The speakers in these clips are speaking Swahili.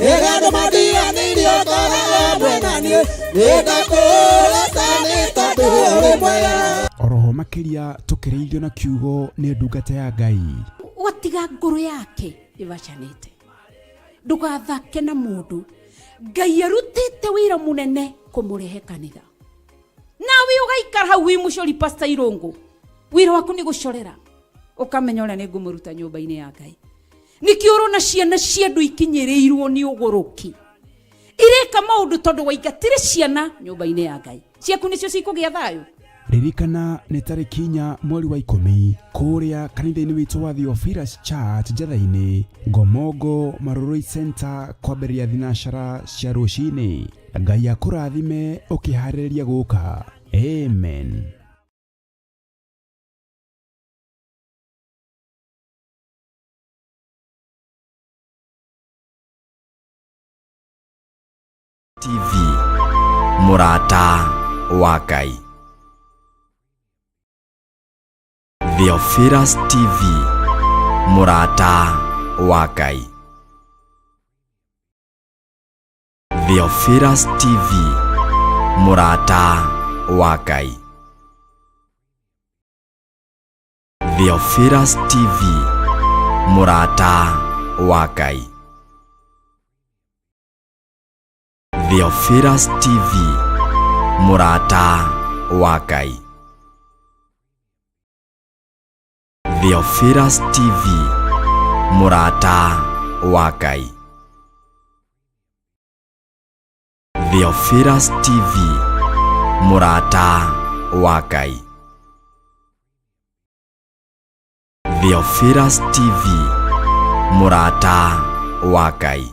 Egado madia nidio kora bwenani. Nidakula tani tatu mwaya. Oroho makiria tukireithio na kiugo ni ndungata ya Ngai. Watiga nguru yake ibacanite. Ndugathake na mundu. Ngai arutite wira munene kumurehe kanitha. Nawe ugaikara hau wi mucori Pastor Irungu. Wira waku ni gucorera. Ukamenya ora ni ngumuruta nyumba-ini ya Ngai. Nikio urona ciana cia ndu ikinyirirwo ni uguruki. Ireka maundu tondu waigatire ciana nyumba-ini ya Ngai. Ciaku nicio cikugia thayo. Ririkana nĩ tarĩki 4 mweri wa 10 kũrĩa kanitha-inĩ witũ wa Theophilus Church Njatha-inĩ Ngomongo Maroroi Center kwambĩrĩria thinacara cia rũcinĩ. Ngai akũrathime ũkĩharĩrĩria gũka. Amen. TV Murata wa Ngai. Theophilus TV Murata wa Ngai. Theophilus TV Murata wa Ngai. Theophilus TV Murata wa Ngai. Theophilus TV Murata wa Ngai. Theophilus TV Murata wa Ngai. Theophilus TV Murata wa Ngai. Theophilus TV Murata wa Ngai.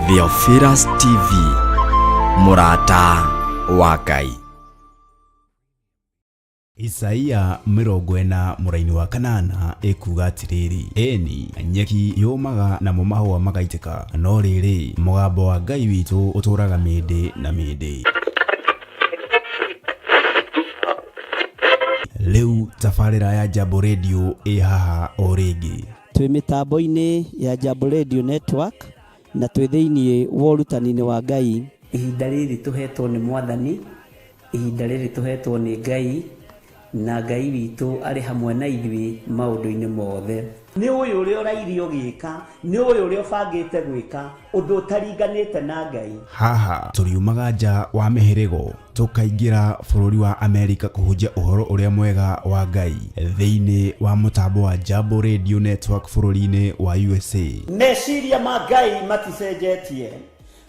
Theophilus TV Murata wa Ngai. Isaia 40 mũraini wa 8 ekuga atiriri, eni nyeki yomaga na mahũa magaitĩka, no rĩrĩ mũgambo wa Ngai witũ ũtũraga mĩndĩ na mĩndĩ. Leu tafarĩra ya Jambo Radio haha o rĩngĩ. Twĩ mĩtambo-inĩ ya Jambo Radio Network na twĩ thĩinĩ wa ũrutani-inĩ wa Ngai. Ihinda rĩrĩ tũhetwo nĩ Mwathani, ihinda rĩrĩ tũhetwo nĩ Ngai, na Ngai witũ arĩ hamwe na ithuĩ maũndũ-inĩ mothe. Nĩ ũyũ ũrĩa ũrairio gĩka, nĩ ũyũ ũrĩa ũbangĩte gwĩka ũndũ ũtaringanĩte na Ngai. Haha tũriumaga nja wa mĩhĩrĩgo tũkaingĩra bũrũri wa Amerika kũhunjia ũhoro ũrĩa mwega wa Ngai thĩinĩ wa mũtambo wa Jambo Radio Network bũrũri-inĩ wa USA. Meciria ma Ngai maticenjetie,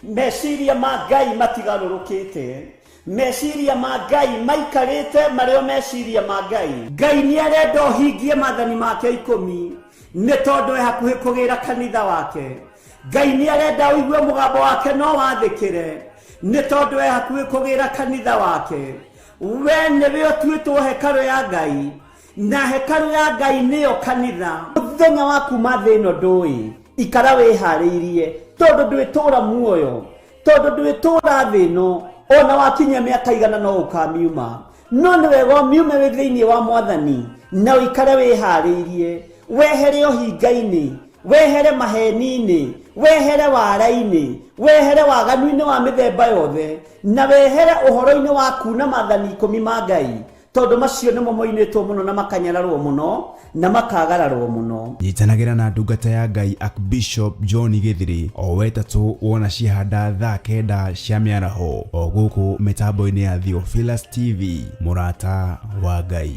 meciria ma Ngai matigarũrũkĩte, meciria ma Ngai maikarĩte marĩo meciria ma Ngai. Ngai nĩ arenda ũhingie maathani make 10 nĩ tondũ hakuhĩ kũgĩra kanitha wake. Ngai nĩ arenda ũigue mũgambo wake no wathĩkĩre nĩ tondũ hakuhĩ kũgĩra kanitha wake. We nĩwe ũtuĩtwo hekarũ ya Ngai, na hekarũ ya Ngai nĩyo kanitha. Mũthenya wa kuma thĩ ĩno ndũĩ, ikara wĩharĩirie tondũ ndwĩtũra muoyo, tondũ ndwĩtũra thĩ ĩno. Ona wakinya mĩaka igana no ukamiuma, no nĩ wega miume wĩ thĩinĩ wa Mwathani na ũikare wĩharĩirie, wehere ũhinga-inĩ wehere maheni-inĩ, wehere wara-inĩ, wehere waganu-inĩ wa mĩthemba yothe, na wehere ũhoro-inĩ wa kuna maathani 10 ma Ngai, tondũ macio nĩmo moinĩtwo mũno na makanyararwo mũno na makagararwo mũno. Nyitanagĩra na ndungata ya Ngai Archbishop John Githiri o wetatũ wona cihanda thaa 9 cia mĩaraho o gũkũ mĩtambo-inĩ ya Theophilus TV, mũrata wa Ngai.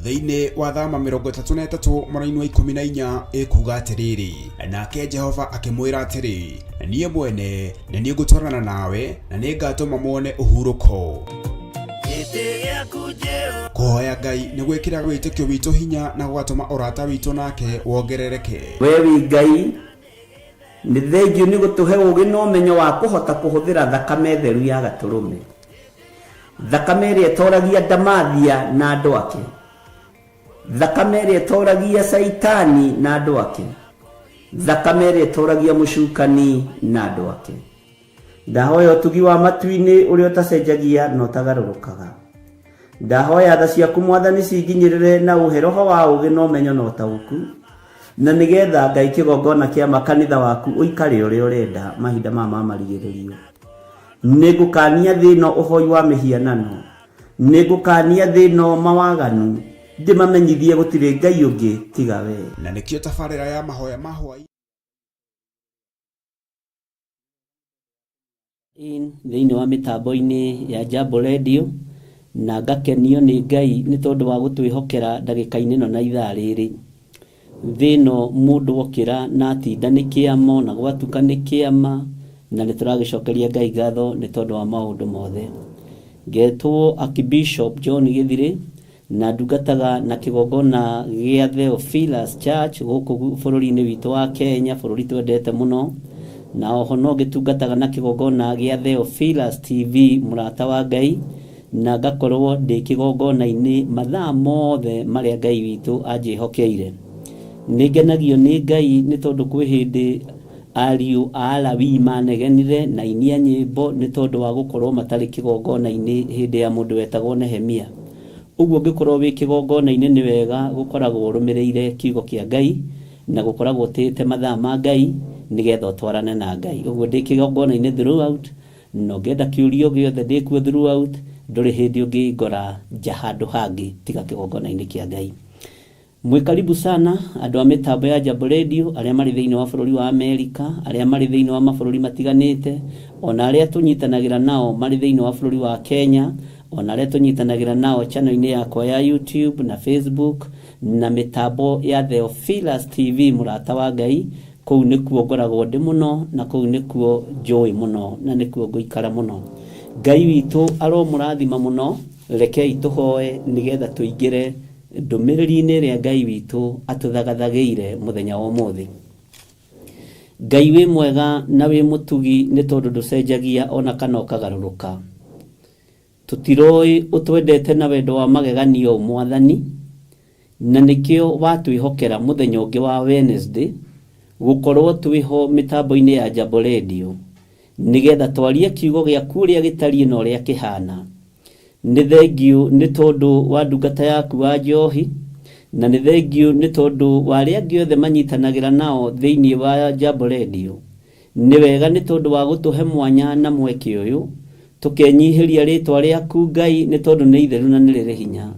Thĩinĩ wa thama 33 mweri wa 14 ĩkuga atĩrĩrĩ, nake Jehova akĩmwĩra atĩrĩ, niĩ mwene nĩ niĩ ngũtwarana nawe na nĩ ngatũma muone ũhurũko. Kũhoya Ngai nĩ gwĩkĩra wĩtĩkio witũ hinya na gũgatũma ũrata witũ nake wongerereke. We wi Ngai nĩ thengiũ nĩ gũtũhe ũũgĩ na ũmenyo wa kũhota kũhũthĩra thakame theru ya Gatũrũme, thakame ĩrĩa ĩtoragia ndamathia na andũ ake, thakame ĩrĩa ĩtoragia Saitani na andũ ake, thakame ĩrĩa ĩtoragia mũcukani na andũ ake. Ndahoya ũtugi wa matu-inĩ ũrĩa ũtacenjagia na ũtagarũrũkaga. Ndahoya tha ciaku Mwathani cinginyĩrĩre na ũhe roho wa ũũgĩ na ũmenyo na ũtaũku, na nĩgetha Ngai kĩgongona kĩa makanitha waku ũikare ũrĩa ũrenda mahinda ma marigĩrĩrio. Nĩngũkania thĩno ũhoi wa mĩhianano, nĩngũkania thĩno mawaganu, ndĩmamenyithie gũtirĩ Ngai ũngĩ tiga we. Na nĩkĩo tabarĩra ya mahoya ma hwaĩ thĩinĩ wa mĩtambo-inĩ ya Jambo Radio, na ngakenio nĩ Ngai nĩ tondũ wa gũtwĩhokera ndagĩka-inĩ ĩno na ithaa rĩrĩ. Thĩno mũndũ wokĩra na atinda nĩ kĩamo na gwatuka nĩ kĩama, na nĩ tũragĩcokeria Ngai ngatho nĩ tondũ wa maũndũ mothe. Ngetwo Archbishop John Githiri na ndungataga na kĩgongona gĩa Theophilus Church gũkũ bũrũri-inĩ witũ wa Kenya, bũrũri twendete mũno, na oho no gĩtungataga na kĩgongona gĩa Theophilus TV, mũrata wa Ngai, na ngakorwo ndĩ kĩgongona-inĩ mathaa mothe marĩa Ngai witũ anjĩhokeire. Nĩngenagio nĩ Ngai nĩ tondũ kwĩ hĩndĩ ariũ a Alawii manegenire na inia nyĩmbo nĩ tondũ wa gũkorwo matarĩ kĩgongona-inĩ hĩndĩ ya mũndũ wetagwo Nehemia. Ũguo ngĩkorwo wĩ kĩgongona-inĩ nĩ wega gũkoragwo ũrũmĩrĩire kiugo kĩa Ngai na gũkoragwo ũtĩte mathaa ma Ngai nĩgetha ũtwarane na Ngai. Ũguo ndĩ kĩgongona-inĩ throughout, no ngenda kĩũrio gĩothe ndĩkuo throughout, ndũrĩ hĩndĩ ũngĩngora nja handũ hangĩ tiga kĩgongona-inĩ kĩa Ngai. Mwĩ karibu sana andũ a mĩtambo ya Jambo Radio, arĩa marĩ thĩinĩ wa bũrũri wa Amerika, arĩa marĩ thĩinĩ wa mabũrũri matiganĩte, ona arĩa tũnyitanagĩra nao marĩ thĩinĩ wa bũrũri wa Kenya, ona arĩa tũnyitanagĩra nao channel-inĩ yakwa ya YouTube na Facebook na mĩtambo ya Theophilus TV, mũrata wa Ngai. Kũu nĩkuo ngoragwo ndĩ mũno, na kũu nĩkuo njũĩ mũno, na nĩkuo ngũikara mũno. Ngai witũ aromũrathima mũno. Rekei tũhoe nĩgetha tũingĩre ndũmĩrĩri-inĩ ĩrĩa Ngai witũ atũthagathagĩire mũthenya wa ũmũthĩ. Ngai wĩ mwega na wĩ mũtugi nĩ tondũ ndũcenjagia ona kana ũkagarũrũka. Tũtiroĩ ũtwendete na wendo wa mageganio Mwathani, na nĩkĩo watwĩhokera mũthenya ũngĩ wa Wednesday gũkorwo twĩho mĩtambo-inĩ ya Jambo Radio nĩgetha twarie kiugo gĩaku ũrĩa gĩtariĩ na ũrĩa kĩhana. Nĩ thengiũ nĩ tondũ wa ndungata yaku wa Njohi, na nĩ thengiũ nĩ tondũ wa arĩa angĩ othe manyitanagĩra nao thĩinĩ wa Jambo Radio. Nĩ wega nĩ tondũ wa gũtũhe mwanya na mweke ũyũ tũkenyihĩria rĩtwa rĩaku Ngai nĩ tondũ nĩ itheru na nĩ rĩrĩ hinya.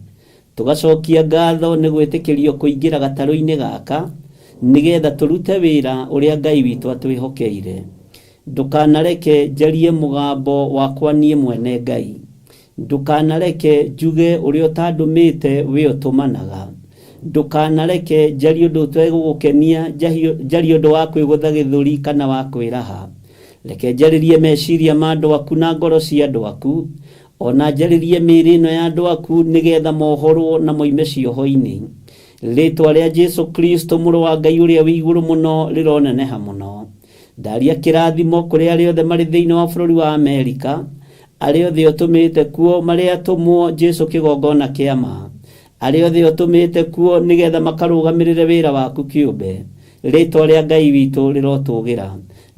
Tũgacokia ngatho nĩ gwĩtĩkĩrio kũingĩra gatarũ-inĩ gaka nĩgetha tũrute wĩra ũrĩa Ngai witũ atwĩhokeire. Ndũkanareke njarie mũgambo wakwa niĩ mwene Ngai, ndũkanareke njuge ũrĩa ũtandũmĩte wĩ ũtũmanaga, ndũkanareke njarie ũndũ ũtegũgũkenia, njarie ũndũ wa kwĩgũtha gĩthũri kana wa kwĩraha. Reke njarĩrie meciria ma andũ aku na ngoro cia andũ aku, ona njarĩrie mĩĩrĩ ĩno ya andũ aku nĩgetha mohorwo na moime cioho-inĩ. Rĩtwa rĩa Jesu Kristo mũrũ wa Ngai ũrĩa wĩ igũrũ mũno rĩroneneha mũno. Ndaria kĩrathimo kũrĩ arĩa othe marĩ thĩinĩ wa bũrũri wa Amerika, arĩa othe ũtũmĩte kuo marĩa atũmwo Jesu kĩgongona kĩama, arĩa othe ũtũmĩte kuo nĩgetha makarũgamĩrĩre wĩra waku kĩũmbe. Rĩtwa rĩa Ngai witũ rĩrotũgĩra.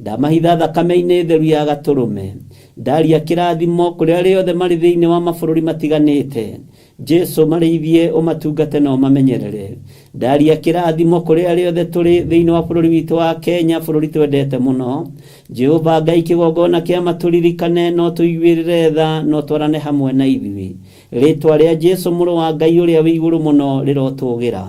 ndamahitha thakame-inĩ theru ya gatũrũme, ndaria kĩrathimo kũrĩ arĩa othe marĩ thĩinĩ wa mabũrũri matiganĩte, Jesu marĩithie ũmatungate na ũmamenyerere. Ndaria kĩrathimo kũrĩ arĩa othe tũrĩ thĩinĩ wa bũrũri witũ wa Kenya, bũrũri twendete mũno. Jehova Ngai kĩgongona kĩa matũririkane, no tũiguĩrĩre tha, no twarane hamwe na ithuĩ. Rĩtwa rĩa Jesu mũrũ wa Ngai ũrĩa wĩ igũrũ mũno rĩrotũgĩra.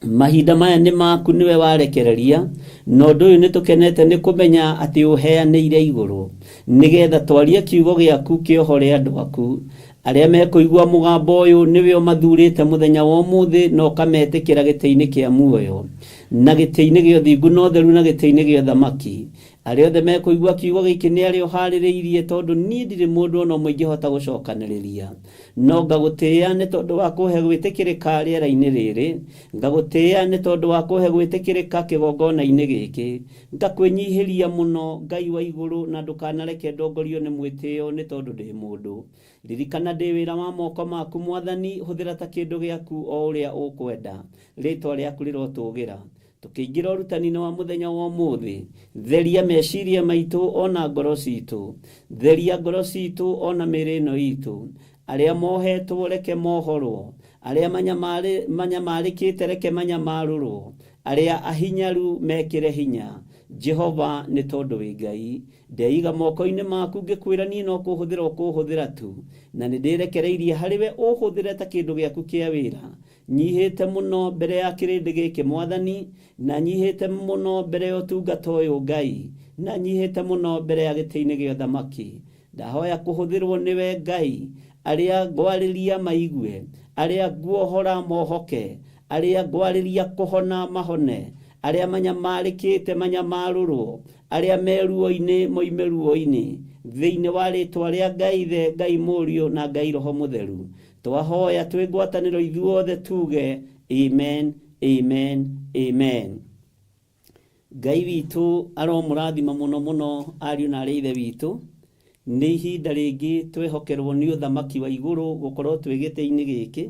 Mahinda maya nĩ maku, niwe warekereria, na ũndũ ũyũ nĩ tũkenete nĩ kũmenya atĩ ũheanĩire igũrũ, nĩgetha twarie kiugo gĩaku kĩohore andũ aku. Arĩa mekũigua mũgambo ũyũ nĩwe ũmathurĩte mũthenya wa ũmũthĩ, na ũkametĩkĩra gĩtĩ-inĩ kĩa muoyo, na gĩtĩ-inĩ gĩa ũthingu na ũtheru, na gĩtĩ-inĩ gĩa ũthamaki. Arĩa othe mekũigua kiugo gĩkĩ nĩ arĩa ũharĩrĩirie, tondũ niĩ ndirĩ mũndũ ona ũmwe ingĩhota gũcokanĩrĩria, no ngagũtĩĩa nĩ tondũ wa kũhe gwĩtĩkĩrĩka rĩera-inĩ rĩrĩ, ngagũtĩĩa nĩ tondũ wa kũhe gwĩtĩkĩrĩka kĩgongona-inĩ gĩkĩ, ngakwĩnyihĩria mũno Ngai wa igũrũ, na ndũkanareke ndongorio nĩ mwĩtĩo, nĩ tondũ ndĩ mũndũ. Ririkana ndĩ wĩra wa moko maku Mwathani, hũthĩra ta kĩndũ gĩaku o ũrĩa ũkwenda. Rĩtwa rĩaku rĩrotũgĩra. Tũkĩingĩra ũrutani-inĩ wa mũthenya wa ũmũthĩ, theria meciria maitũ ona ngoro citũ, theria ngoro citũ ona mĩĩrĩ ĩno itũ. Arĩa mohetwo reke mohorwo, arĩa manyamarĩkĩte reke manyamarũrwo, arĩa ahinyaru mekĩre hinya. Jehova nĩ tondũ wĩ Ngai, ndeiga moko-inĩ maku ngĩkwĩra niĩ no kũhũthĩra ũkũhũthĩra tu, na nĩ ndĩrekereirie harĩwe ũhũthĩre ta kĩndũ gĩaku kĩa wĩra. Nyihĩte mũno mbere ya kĩrĩndĩ gĩkĩ Mwathani, na nyihĩte mũno mbere ya ũtungata ũyũ Ngai, na nyihĩte mũno mbere ya gĩtĩ-inĩ gĩa ũthamaki. Ndahoya kũhũthĩrwo nĩwe Ngai, arĩa ngwarĩria maigue, arĩa nguohora mohoke, arĩa ngwarĩria kũhona mahone, arĩa manyamarĩkĩte manyamarũrwo, arĩa meruo-inĩ moime ruo-inĩ, thĩinĩ wa rĩtwa rĩa Ngai Ithe, Ngai Mũriũ na Ngai Roho Mũtheru. Twahoya twĩ ngwatanĩro ithuothe tuge amen, amen, amen. Ngai witũ aromũrathima mũno mũno ariũ na arĩa ithe witũ. Nĩ ihinda rĩngĩ twehokerwo nĩ ũthamaki wa igũrũ gũkorwo twĩ gĩtĩ-inĩ gĩkĩ,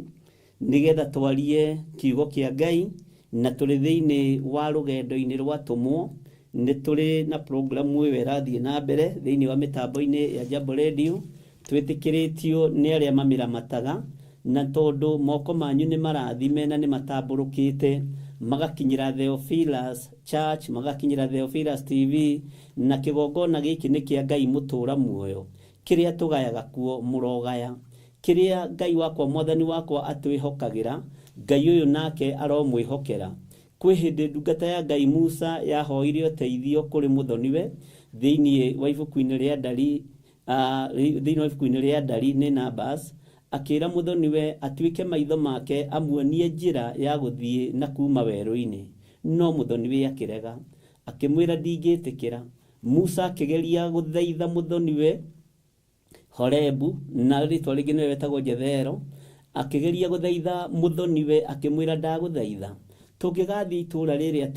nĩgetha twarie kiugo kĩa Ngai, na tũrĩ thĩinĩ wa rũgendo-inĩ rwatũmwo. Nĩ tũrĩ na programu ĩyo ĩrathiĩ na mbere thĩinĩ wa mĩtambo-inĩ ya Jambo Radio, twĩtĩkĩrĩtio nĩ arĩa mamĩramataga, na tondũ moko manyu nĩ marathime na nĩ matambũrũkĩte, magakinyĩra Theophilus Church, magakinyĩra Theophilus TV, na kĩgongona gĩkĩ nĩ kĩa Ngai mũtũra muoyo, kĩrĩa tũgayaga kuo mũrogaya, kĩrĩa Ngai wakwa Mwathani wakwa atwĩhokagĩra, Ngai ũyũ nake aromwĩhokera. Kwĩ hĩndĩ ndungata ya Ngai Musa yahoire ũteithio kũrĩ mũthoniwe thĩinĩ wa ibuku-inĩ rĩa ndari, nĩ Numbers, akĩra mũthoniwe atuĩke maitho make amuonie njĩra ya gũthiĩ na kuma werũ-inĩ, no mũthoniwe akĩrega, akĩmwĩra ndingĩtĩkĩra. Musa akĩgeria gũthaitha mũthoniwe Horebu, na rĩtwa rĩngĩ nĩwe wetagwo Jethero, akĩgeria gũthaitha mũthoniwe, akĩmwĩra ndagũthaitha tũngĩgathiĩ itũũra rĩrĩa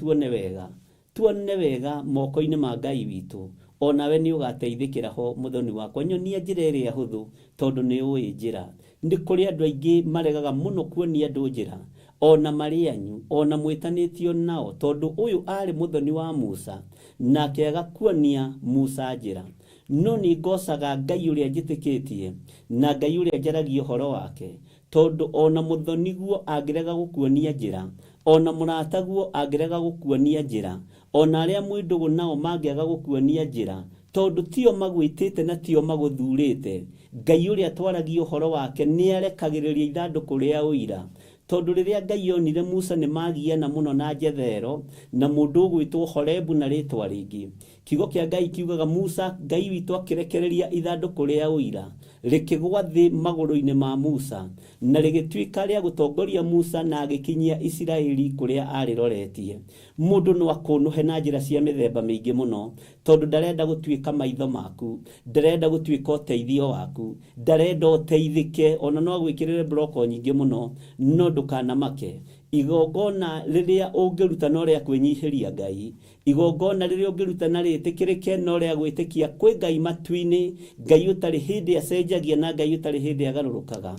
tuone wega moko-inĩ ma Ngai witũ, onawe nĩ ũgateithĩkĩra ho mũthoni wakwa, nyonia njĩra ĩrĩa hũthũ, tondũ nĩ ũĩ njĩra. Nĩ kũrĩ andũ aingĩ maregaga mũno kuonia andũ njĩra, ona marĩ anyu, ona mwĩtanĩtio nao, tondũ ũyũ arĩ mũthoni wa Musa, na akĩaga kuonia Musa njĩra. No nĩ ngocaga Ngai ũrĩa njĩtĩkĩtie, na Ngai ũrĩa njaragia ũhoro wake, tondũ ona mũthoniguo angĩrega gũkuonia njĩra, ona mũrataguo angĩrega gũkuonia njĩra, ona arĩa mwĩndũgũ nao mangĩaga gũkuonia njĩra, tondũ tio magwĩtĩte na tio magũthurĩte, Ngai ũrĩa twaragia ũhoro wake nĩ arekagĩrĩria ithandũkũ rĩa ũira. Tondũ rĩrĩa Ngai onire Musa nĩ magiana mũno na Jethero na mũndũ ũgwĩtwo Horebu na rĩtwa rĩngĩ, kiugo kĩa Ngai kiugaga Musa, Ngai witũ akĩrekereria ithandũkũ rĩa ũira rĩkĩgwa thĩ magũrũ-inĩ ma Musa, na rĩgĩtuĩka rĩa gũtongoria Musa na agĩkinyia Isiraeli kũrĩa arĩroretie. Mũndũ no akũnũhe na njĩra cia mĩthemba mĩingĩ mũno, tondũ ndarenda gũtuĩka maitho maku, ndarenda gũtuĩka ũteithio waku, ndarenda ũteithĩke, ona no agwĩkĩrĩre broko nyingĩ mũno, no ndũkanamake. Igongona rĩrĩa ũngĩruta no rĩa kwĩnyihĩria Ngai, igongona rĩrĩa ũngĩruta na rĩtĩkĩrĩke no rĩa gwĩtĩkia kwĩ Ngai matu-inĩ, Ngai ũtarĩ hĩndĩ acenjagia na Ngai ũtarĩ hĩndĩ agarũrũkaga.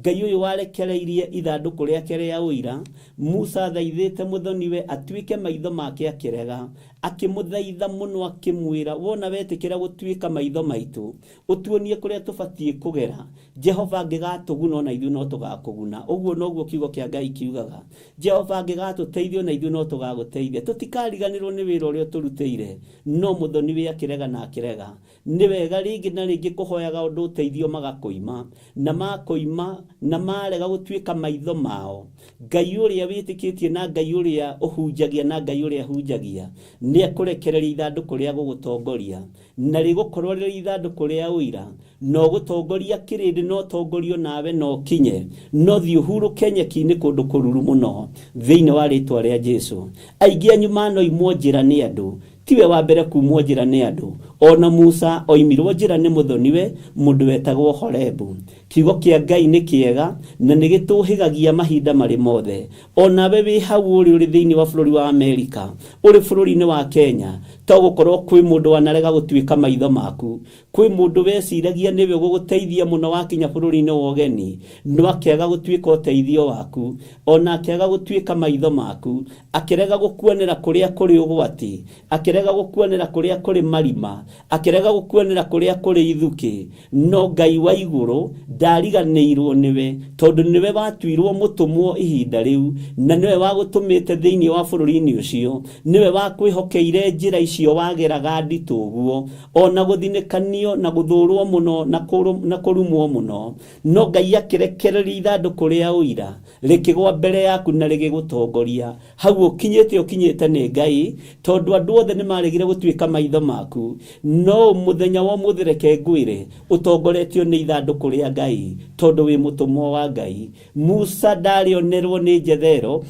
Ngai ũyũ warekereirie ithandũkũ rĩake rĩa ũira, Musa thaithĩte mũthoniwe atuĩke maitho make akĩrega, akĩmũthaitha mũno akĩmwĩra, wona wetĩkĩra gũtuĩka maitho maitũ, ũtuonie kũrĩa tũbatiĩ kũgera, Jehova angĩgatũguna na ithuĩ no tũgakũguna. Ũguo noguo kiugo kĩa Ngai kiugaga. Jehova angĩgatũteithia na ithuĩ no tũgagũteithia. Tũtikariganĩrwo nĩ wĩra ũrĩa tũrutĩire, no mũthoniwe akĩrega na akĩrega. Nĩ wega rĩngĩ na rĩngĩ kũhoyaga ũndũ ũteithio magakũima, na makũima na marega gũtuĩka maitho mao. Ngai ũrĩa wĩtĩkĩtie na Ngai ũrĩa ũhunjagia na Ngai ũrĩa ahunjagia nĩ ekũrekereria ithandũkũ rĩa gũgũtongoria, na rĩgũkorwo rĩrĩ ithandũkũ rĩa ũira, no gũtongoria kĩrĩndĩ no tongorio nawe no kinye, no thiĩ ũhurũke nyeki-inĩ kũndũ kũruru mũno thĩinĩ wa rĩtwa rĩa Jesũ. Aingĩ anyu manoimwo njĩra nĩ andũ, tiwe wa mbere kumwo njĩra nĩ andũ. Ona Musa oimirwo njĩra nĩ mũthoniwe mũndũ wetagwo Horebu. Kiugo kĩa Ngai nĩ kĩega na nĩ gĩtũhĩgagia mahinda marĩ mothe. Onawe wĩ hau ũrĩ thĩinĩ wa bũrũri wa Amerika, ũrĩ bũrũri-inĩ wa Kenya, to gũkorwo kwĩ mũndũ wanarega gũtuĩka maitho maku, kwĩ mũndũ weciragia nĩwe gũgũteithia mũno wakinya bũrũri-inĩ wa ũgeni, no akĩaga gũtuĩka ũteithio waku, ona akĩaga gũtuĩka maitho maku, akĩrega gũkuonera kũrĩa kũrĩ ũgwati, akĩrega gũkuonera kũrĩa kũrĩ marima, akĩrega gũkuonera kũrĩa kũrĩ ithukĩ. No Ngai wa igũrũ ndariganĩirwo nĩwe, tondũ nĩwe watuirwo mũtũmwo ihinda rĩu, na nĩwe wagũtũmĩte thĩinĩ wa bũrũri-inĩ ũcio, nĩwe wakwĩhokeire njĩra icio wageraga nditũ ũguo, ona gũthinĩkanio na gũthũrwo mũno na kũrumwo mũno. No Ngai akĩrekereria ithandũkũ rĩa ũira rĩkĩgwa mbere yaku na rĩgĩgũtongoria. Hau ũkinyĩte nĩ Ngai, tondũ andũ othe nĩ maregire gũtuĩka maitho maku, no mũthenya wa ũmũthĩ reke ngwĩre ũtongoretio nĩ ithandũkũ rĩa Ngai, tondũ wĩ mũtũmwo wa Ngai. Musa ndarĩonerwo nĩ Jethero,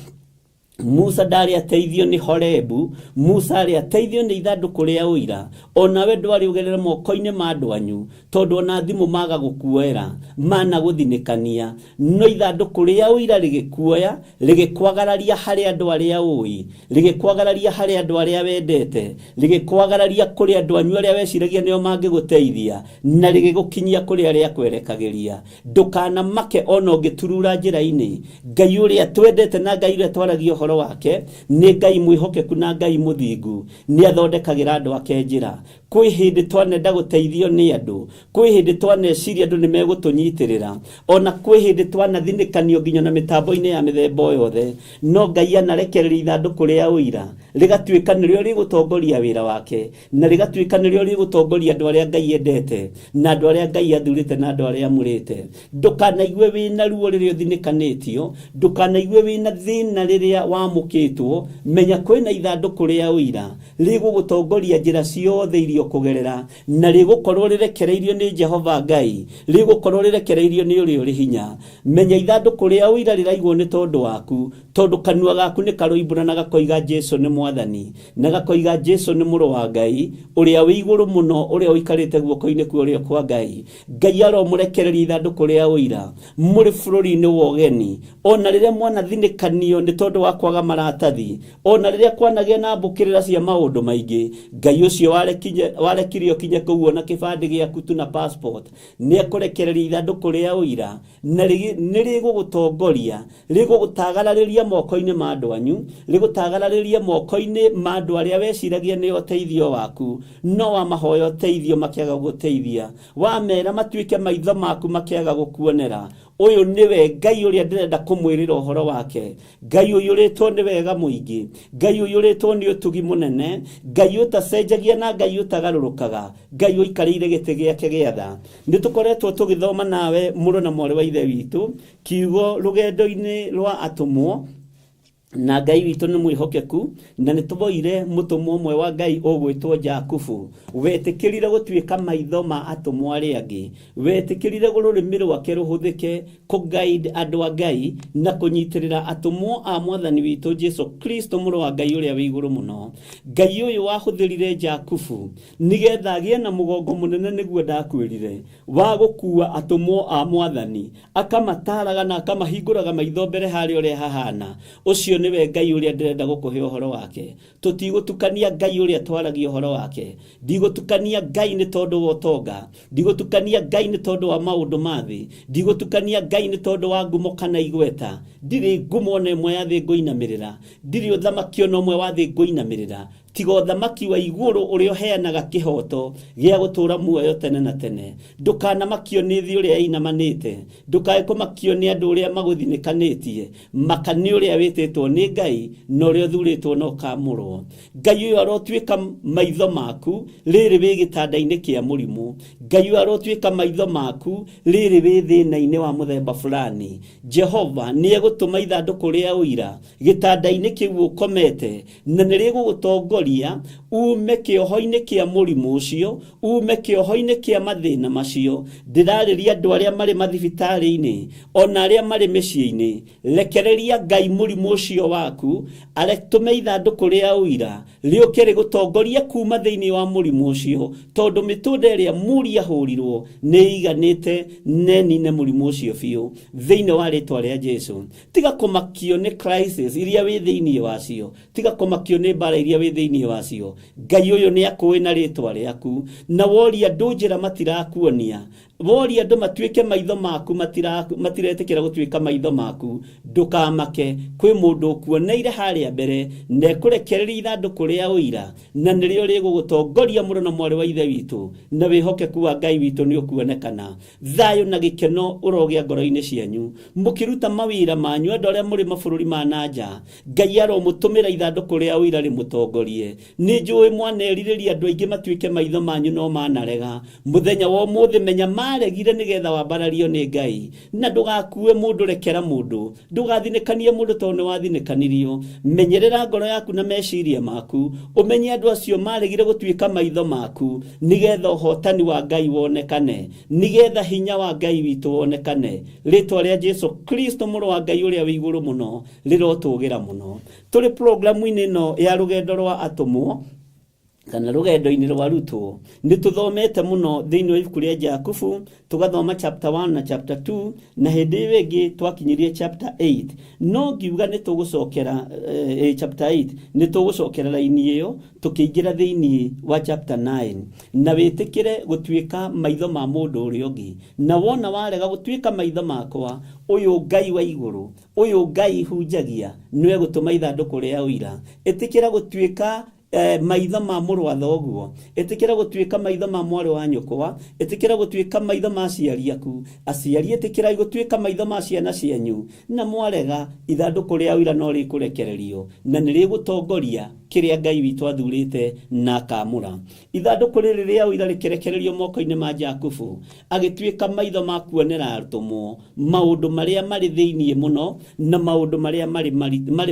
Musa ndarĩ ateithio nĩ Horebu, Musa arĩ ateithio nĩ ithandũkũ rĩa ũira. Onawe ndwarĩ ũgerere moko-inĩ ma andũ anyu, tondũ ona thimũ maga gũkuoera, mana gũthinĩkania. No ithandũkũ rĩa ũira rĩgĩkuoya, rĩgĩkwagararia harĩ andũ arĩa ũĩ, rĩgĩkwagararia harĩ andũ arĩa wendete, rĩgĩkwagararia kũrĩ andũ anyu arĩa weciragia nĩo mangĩgũteithia, na rĩgĩgũkinyia kũrĩ arĩa kwerekagĩria. Ndũkanamake ona ũngĩturura njĩra-inĩ. Ngai ũrĩa twendete na Ngai ũrĩa twaragia ũhoro wake nĩ Ngai mwĩhokeku na Ngai mũthingu, nĩ athondekagĩra andũ ake njĩra. Kwĩ hĩndĩ twanenda gũteithio nĩ andũ, kwĩ hĩndĩ twaneciria andũ nĩ megũtũnyitĩrĩra, ona kwĩ hĩndĩ twanathinĩkanio nginya na mĩtambo-inĩ ya mĩthemba yothe, no Ngai anarekereria ithandũkũ rĩa ũira rĩgatuĩka nĩrĩo rĩgũtongoria wĩra wake, na rĩgatuĩka nĩrĩo rĩgũtongoria andũ arĩa Ngai endete, na andũ arĩa Ngai athurĩte na andũ arĩa amũrĩte. Ndũkanaigue wĩna ruo rĩrĩa ũthinĩkanĩtio, ndũkanaigue wĩna thĩna rĩrĩa wamũkĩtwo. Menya kwĩna ithandũkũ rĩa ũira rĩgũgũtongoria njĩra ciothe iria ũkũgerera, na rĩgũkorwo rĩrekereirio nĩ Jehova Ngai, rĩgũkorwo rĩrekereirio nĩ ũrĩa ũrĩ hinya. Menya ithandũkũ rĩa ũira rĩraigwo nĩ tondũ waku, tondũ kanua gaku nĩ karoimbũra na gakoiga Jesũ nĩ Mwathani, na gakoiga Jesũ nĩ mũrũ wa Ngai, ũrĩa wĩ igũrũ mũno, ũrĩa ũikarĩte guoko-inĩ kwa ũrĩa kwa Ngai. Ngai aromũrekereria ithandũkũ rĩa ũira mũrĩ bũrũri-inĩ wa ũgeni, ona rĩrĩa mwanathinĩkanio nĩ tondũ wa kwaga maratathi, ona rĩrĩa kwanagĩa na mbũkĩrĩra cia maũndũ maingĩ. Ngai ũcio warekirio kinye kũu na kĩbandĩ gĩaku tu na passport, nĩ ekũrekereria ithandũkũ rĩa ũira, na nĩ rĩgũgũtongoria, rĩgũgũtagararĩria moko-inĩ ma andũ anyu, rĩgũtagararĩria moko-inĩ ma andũ arĩa weciragia nĩ ũteithio waku, no wamahoya ũteithio makĩaga gũgũteithia, wamera matuĩke maitho maku makĩaga gũkuonera. Ũyũ nĩwe Ngai ũrĩa ndĩrenda kũmwĩrĩra ũhoro wake. Ngai ũyũ ũrĩtwo nĩ wega mũingĩ, Ngai ũyũ ũrĩtwo nĩ ũtugi mũnene, Ngai ũtacenjagia na Ngai ũtagarũrũkaga, Ngai ũikarĩire gĩtĩ gĩake gĩa tha. Nĩ tũkoretwo tũgĩthoma nawe mũrũ na mwarĩ wa ithe witũ kiugo rũgendo-inĩ rwa atũmwo, na Ngai witũ nĩ mwĩhokeku, na nĩ tũboire mũtũmwo ũmwe wa Ngai ũgwĩtwo Jakubu. Wetĩkĩrire gũtuĩka maitho ma atũmwo arĩa angĩ, wetĩkĩrire rũrĩmĩ rwake rũhũthĩke kũguide andũ a Ngai na kũnyitĩrĩra atũmwo a Mwathani witũ Jesũ Kristo mũrũ wa Ngai ũrĩa wĩ igũrũ mũno. Ngai ũyũ wahũthĩrire Jakubu nĩgetha agĩe na mũgongo mũnene, nĩguo ndakwĩrire, wa gũkua atũmwo a Mwathani, akamataraga na akamahingũraga maitho mbere harĩa ũrĩa hahana. Ũcio ucio niwe Ngai uria ndirenda gukuhe uhoro wake. Tutigũtukania Ngai uria twaragia uhoro wake. Ndigũtukania Ngai ni tondu wa utonga. Ndigũtukania Ngai ni tondu wa maundu mathi. Ndigũtukania Ngai ni tondu wa ngumo kana igweta. Ndiri ngumo ona imwe ya thi nguinamirira. Ndiri uthamaki ona umwe wa thi nguinamirira. Tiga uthamaki wa iguru uria uheanaga kihoto gia gutura muoyo tene na tene. Ndukanamakio ni thi uria inamanite. Ndukae kumakio ni andu uria maguthinikanĩtie. Maka ni uria witĩtwo ni Ngai na uria uthuritwo no kamurwo. Ngai uyu arotuĩka maitho maku rĩrĩ wĩ gĩtanda-inĩ kĩa mũrimũ. Ngai uyu arotuĩka maitho maku rĩrĩ wĩ thĩna-inĩ wa mũthemba fulani. Jehova ni egũtũma ithandũkũ rĩa ũira gĩtanda-inĩ kĩu ũkomete na nĩ rĩgũgũtongoria ume kĩoho-inĩ kĩa mũrimũ ũcio, ume kĩoho-inĩ kĩa mathĩna macio. Ndĩrarĩria andũ arĩa marĩ mathibitarĩ-inĩ ona arĩa marĩ mĩciĩ-inĩ, rekereria Ngai mũrimũ ũcio waku, aretũme ithandũkũ rĩa ũira rĩũke rĩgũtongoria kuma thĩinĩ wa mũrimũ ũcio, tondũ mĩtũnda ĩrĩa muri yahũrirwo nĩ iganĩte nenine mũrimũ ũcio biũ thĩinĩ wa rĩtwa rĩa Jesũ. Tiga kũmakio nĩ crisis iria wĩ thĩinĩ wacio, tiga kũmakio nĩ mbara iria wĩ thĩinĩ wacio. Ngai ũyũ nĩ akũĩ na rĩtwa rĩaku, na woria andũ njĩra matirakuonia, woria andũ matuĩke maitho maku matiretĩkĩra gũtuĩka maitho maku. Ndũkamake, kwĩ mũndũ ũkuoneire harĩa mbere na ekũrekereria ithandũkũ rĩa ũira, na nĩrĩo rĩgũgũtongoria mũrũ na mwarĩ wa ithe witũ, na wĩhokeku wa Ngai witũ nĩ ũkuonekana. Thayũ na gĩkeno ũrogĩa ngoro-inĩ cianyu mũkĩruta mawĩra manyu. Andũ arĩa mũrĩ mabũrũri ma nanja, Ngai aromũtũmĩra ithandũkũ rĩa ũira rĩmũtongorie. Nĩ njũĩ mwanerirĩria andũ aingĩ matuĩke maitho manyu no manarega. Mũthenya wa ũmũthĩ menya maregire nĩgetha wambarario nĩ Ngai, na ndũgakue mũndũ, rekera mũndũ, ndũgathinĩkanie mũndũ tondũ nĩ wathinĩkanirio. Menyerera ngoro yaku na meciria maku, ũmenye andũ acio maregire gũtuĩka maitho maku nĩgetha ũhotani wa Ngai wonekane, nĩgetha hinya wa Ngai witũ wonekane. Rĩtwa rĩa Jesũ Kristo mũrũ wa Ngai ũrĩa wĩ igũrũ mũno rĩrotũgĩra mũno. Tũrĩ programu-inĩ ĩno ya rũgendo rwa atũmwo kana rũgendo-inĩ rwa rutwo, nĩ tũthomete mũno thĩinĩ wa ibuku rĩa Jakubu, tũgathoma chapter 1 na chapter 2, na hĩndĩ ĩyo ĩngĩ twakinyirie chapter 8. No ngiuga nĩ tũgũcokera chapter 8, nĩ tũgũcokera raini ĩyo tũkĩingĩra thĩinĩ wa chapter 9, na wĩtĩkĩre gũtuĩka maitho ma mũndũ ũrĩa ũngĩ. Na wona warega gũtuĩka maitho makwa, ũyũ Ngai wa igũrũ, ũyũ Ngai hunjagia, nĩwe gũtũma ithandũkũ rĩa ũira. Ĩtĩkĩra gũtuĩka maitho ma mũrũ wa thoguo, ĩtĩkĩra gũtuĩka maitho ma mwarĩ wa nyũkwa, ĩtĩkĩra gũtuĩka maitho ma aciari aku, aciari ĩtĩkĩra gũtuĩka maitho ma ciana cianyu. Na mwarega, ithandũkũ rĩa ũira no rĩkũrekererio na nĩ rĩgũtongoria kĩrĩa Ngai witũ athurĩte na akamũra. Ithandũkũ rĩrĩ rĩa ũira rĩkĩrekererio moko-inĩ ma Jakubu, agĩtuĩka maitho ma kuonera atũmwo maũndũ marĩa marĩ thĩinĩ mũno na maũndũ marĩa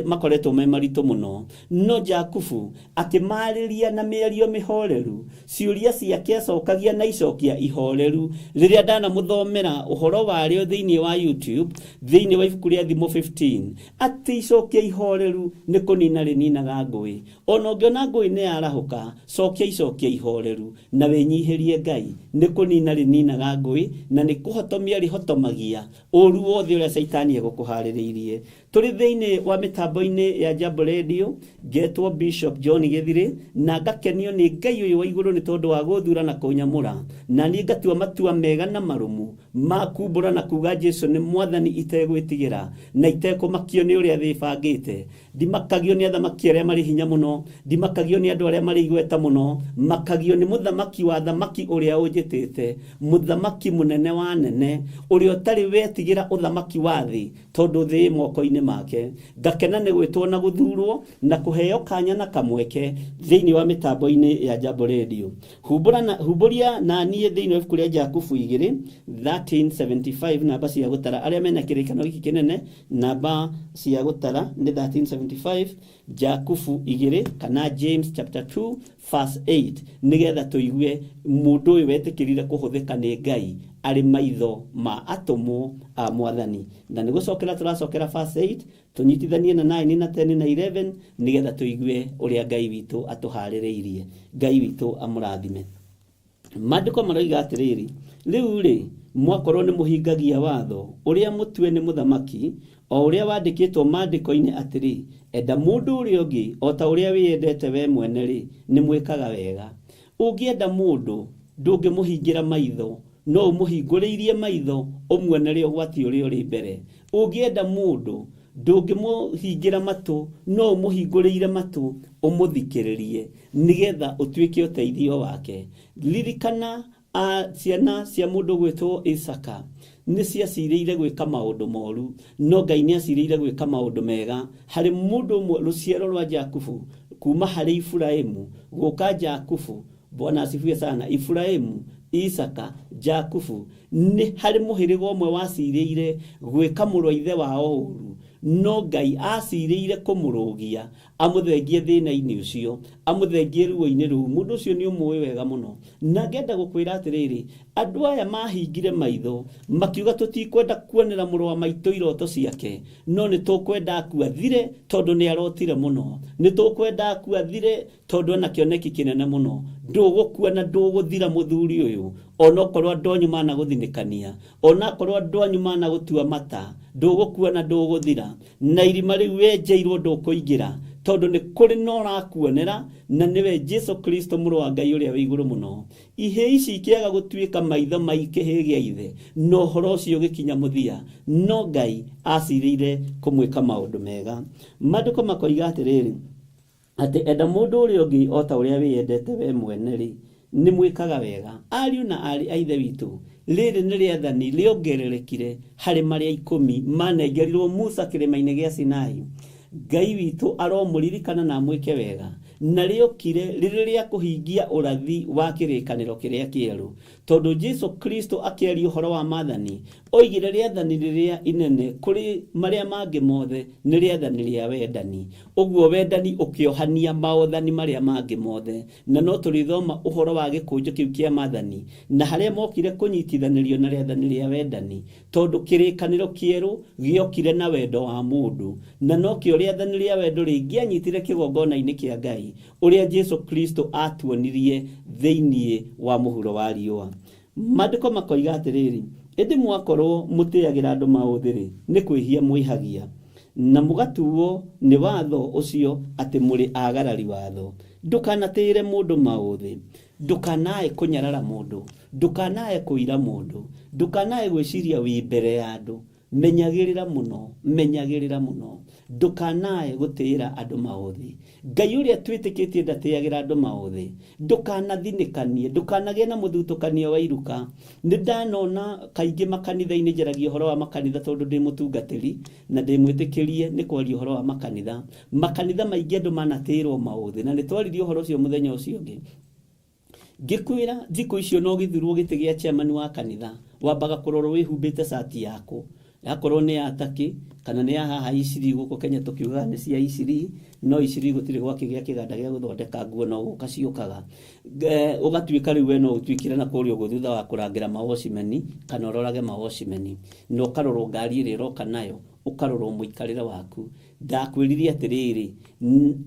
makoretwo me maritũ mũno. No Jakubu akĩmarĩria na mĩario mĩhoreru, ciũria ciake acokagia na icokia ihoreru. Rĩrĩa ndanamũthomera ũhoro warĩo thĩinĩ wa YouTube, thĩinĩ wa ibuku rĩa Thimo 15, atĩ icokia ihoreru nĩ kũnina rĩninaga ngũĩ. Ona ũngĩona ngũĩ nĩ yarahũka, cokia icokia ihoreru na wĩnyihĩrie Ngai. Nĩ kũnina rĩninaga ngũĩ na nĩ kũhotomia rĩhotomagia ũru wothe ũrĩa Saitani egũkũharĩrĩirie. Tũrĩ thĩinĩ wa mĩtambo-inĩ ya Jambo Radio, ngetwo Bishop John Gĩthirĩ, na ngakenio nĩ Ngai ũyũ wa igũrũ nĩ tondũ wa gũthura na kũnyamũra, na niĩ ngatua matua mega na marũmu ma kumbũra na kuga Jesũ nĩ mwathani itegwĩtigĩra na itekũmakio nĩ ũrĩa thĩ ĩbangĩte. Ndimakagio nĩ athamaki arĩa marĩ hinya mũno, ndimakagio nĩ andũ arĩa marĩ igweta mũno, makagio nĩ mũthamaki wa thamaki ũrĩa ũnjĩtĩte, mũthamaki mũnene wa nene, ũrĩa ũtarĩ wetigĩra ũthamaki wa thĩ tondũ thĩ moko-inĩ make. Ngakena nĩ gwĩtwo na gũthurwo na kũheo kanya na kamweke thĩinĩ wa mĩtambo-inĩ ya Jambo Radio. Humbũria na niĩ thĩinĩ wa ibuku rĩa Jakubu 2:13-75, namba cia gũtara arĩa mena kĩrĩkanĩro gĩkĩ kĩnene, namba cia gũtara nĩ 1375, Jakubu 2 kana James chapter 2 verse 8, nĩgetha tũigue mũndũ ũyũ wetĩkĩrire kũhũthĩka nĩ Ngai arĩ maitho ma atũmwo a mwathani. Na nĩ gũcokera tũracokera verse 8, tũnyitithanie na 9 na 10 na 11, nĩgetha tũigue ũrĩa Ngai witũ atũharĩrĩirie. Ngai witũ amũrathime. Maandĩko maroiga atĩrĩrĩ, rĩu rĩ, mwakorwo nĩ mũhingagia watho ũrĩa mũtue nĩ mũthamaki o ũrĩa wandĩkĩtwo maandĩko-inĩ atĩrĩ, enda mũndũ ũrĩa ũngĩ o ta ũrĩa wĩyendete we mwene rĩ, nĩ mwĩkaga wega. Ũngĩenda mũndũ ndũngĩmũhingĩra maitho, no ũmũhingũrĩirie maitho ũmuoneре ũgwati ũrĩa ũrĩ mbere. Ũngĩenda mũndũ ndũngĩmũhingĩra matũ, no ũmũhingũrĩire matũ ũmũthikĩrĩrie nĩgetha ũtuĩke ũteithio wake. Ririkana ciana cia mũndũ gwĩtwo Isaka nĩ ciacirĩire gwĩka maũndũ moru, no Ngai nĩ acirĩire gwĩka maũndũ mega harĩ mũndũ ũmwe, rũciaro rwa Jakubu, kuma harĩ Ifuraimu gũka Jakubu. Bwana asifiwe sana. Ifuraimu, Isaka, Jakubu, nĩ harĩ mũhĩrĩga ũmwe wacirĩire gwĩka mũrũ wa ithe wao ũru, no Ngai acirĩire kũmũrũgia, amũthengie thĩna-inĩ ũcio, amũthengie ruo-inĩ rũu. Mũndũ ũcio nĩ ũmũĩ wega mũno. Na ngenda gũkwĩra atĩrĩrĩ, andũ aya mahingire maitho makiuga tũtikwenda kuonera mũrũ wa maitũ iroto ciake, no nĩ tũkwenda akuathire tondũ nĩ arotire mũno, nĩ tũkwenda akuathire tondũ ena kĩoneki kĩnene mũno. Ndũgũkua na ndũgũthira mũthuri ũyũ, onokorwo andũ anyu mana gũthinĩkania, onakorwo andũ anyu mana gũtua mata, ndũgũkua na ndũgũthira. Na irima rĩu wenjeirwo ndũkũingĩra, tondũ nĩ kũrĩ na ũrakuonera, na nĩwe Jesu Kristo mũrũ wa Ngai ũrĩa wĩ igũrũ mũno. Ihĩ ici ikĩaga gũtuĩka maitho maikĩhĩ gĩa ithe, no ũhoro ũcio ũgĩkinya mũthia, no Ngai acirĩire kũmwĩka maũndũ mega. Maandĩko makoiga atĩrĩrĩ, atĩ enda mũndũ ũrĩa ũngĩ o ta ũrĩa wĩyendete we mwene rĩ, nĩ mwĩkaga wega. Ariũ na arĩ a ithe witũ, rĩrĩ nĩ rĩathani rĩongererekire harĩ marĩa 10 manengerirwo Musa kĩrĩma-inĩ gĩa Sinai. Ngai witũ aromũririkana na mwĩke wega, na rĩokire rĩrĩ rĩa kũhingia ũrathi wa kĩrĩkanĩro kĩrĩa kĩerũ, tondũ Jesu Kristo akĩaria ũhoro wa maathani oigire rĩathani rĩrĩa inene kũrĩ marĩa mangĩ mothe nĩ rĩathani rĩa wendani. Ũguo wendani ũkĩohania maothani marĩa mangĩ mothe, na no tũrĩthoma ũhoro wa gĩkũnjo kĩu kĩa maathani na harĩa mokire kũnyitithanĩrio na rĩathani rĩa wendani, tondũ kĩrĩkanĩro kĩerũ gĩokire na wendo wa mũndũ, na no kĩo rĩathani rĩa wendo rĩngĩanyitire kĩgongona-inĩ kĩa Ngai ũrĩa Jesu Kristo atuonirie thĩinĩ wa mũhuro wa riũa. Maandĩko makoiga atĩrĩrĩ, ĩndĩ mwakorwo mũtĩagĩra andũ maũthĩ-rĩ, nĩ kwĩhia mwĩhagia, na mũgatuo nĩ watho ũcio atĩ mũrĩ agarari watho. Ndũkanatĩĩre mũndũ maũthĩ, ndũkanae kũnyarara mũndũ, ndũkanae kũira mũndũ, ndũkanae gwĩciria wĩ mbere ya andũ. Menyagĩrĩra mũno, menyagĩrĩra mũno, ndũkanae gũtĩĩra andũ maũthĩ. Ngai ũrĩa twĩtĩkĩtie ndatĩagĩra andũ maũthĩ. Ndũkanathinĩkanie, ndũkanagĩe na mũthutũkanio wa iruka. Nĩ ndanona kaingĩ makanitha-inĩ njaragia ũhoro wa makanitha tondũ ndĩ mũtungatĩri na ndĩ mwĩtĩkĩrie nĩ kwaria ũhoro wa makanitha. Makanitha maingĩ andũ manatĩĩrwo maũthĩ, na nĩ twaririe ũhoro ũcio mũthenya ũcio ũngĩ. Ngĩkwĩra thikũ icio no gĩthurwo gĩtĩ gĩa chairman wa kanitha, wambaga kũrorwo wĩhumbĩte shati yako, yakorwo nĩ ya Turkey kana nĩ ya haha Isiri gũkũ Kenya tũkiugaga nĩ cia Isiri, no Isiri gũtirĩ gwakĩgĩa kĩganda gĩa gũthondeka nguo, no gũka ciũkaga ũgatuĩka rĩu we no ũtuĩkire na kũrĩa ũguo thutha wa kũrangĩra mawocimeni kana ũrorage mawocimeni, na ũkarorwo ngari ĩrĩa ĩroka nayo, ũkarorwo mũikarĩre waku. Ndakwĩrire atĩrĩrĩ,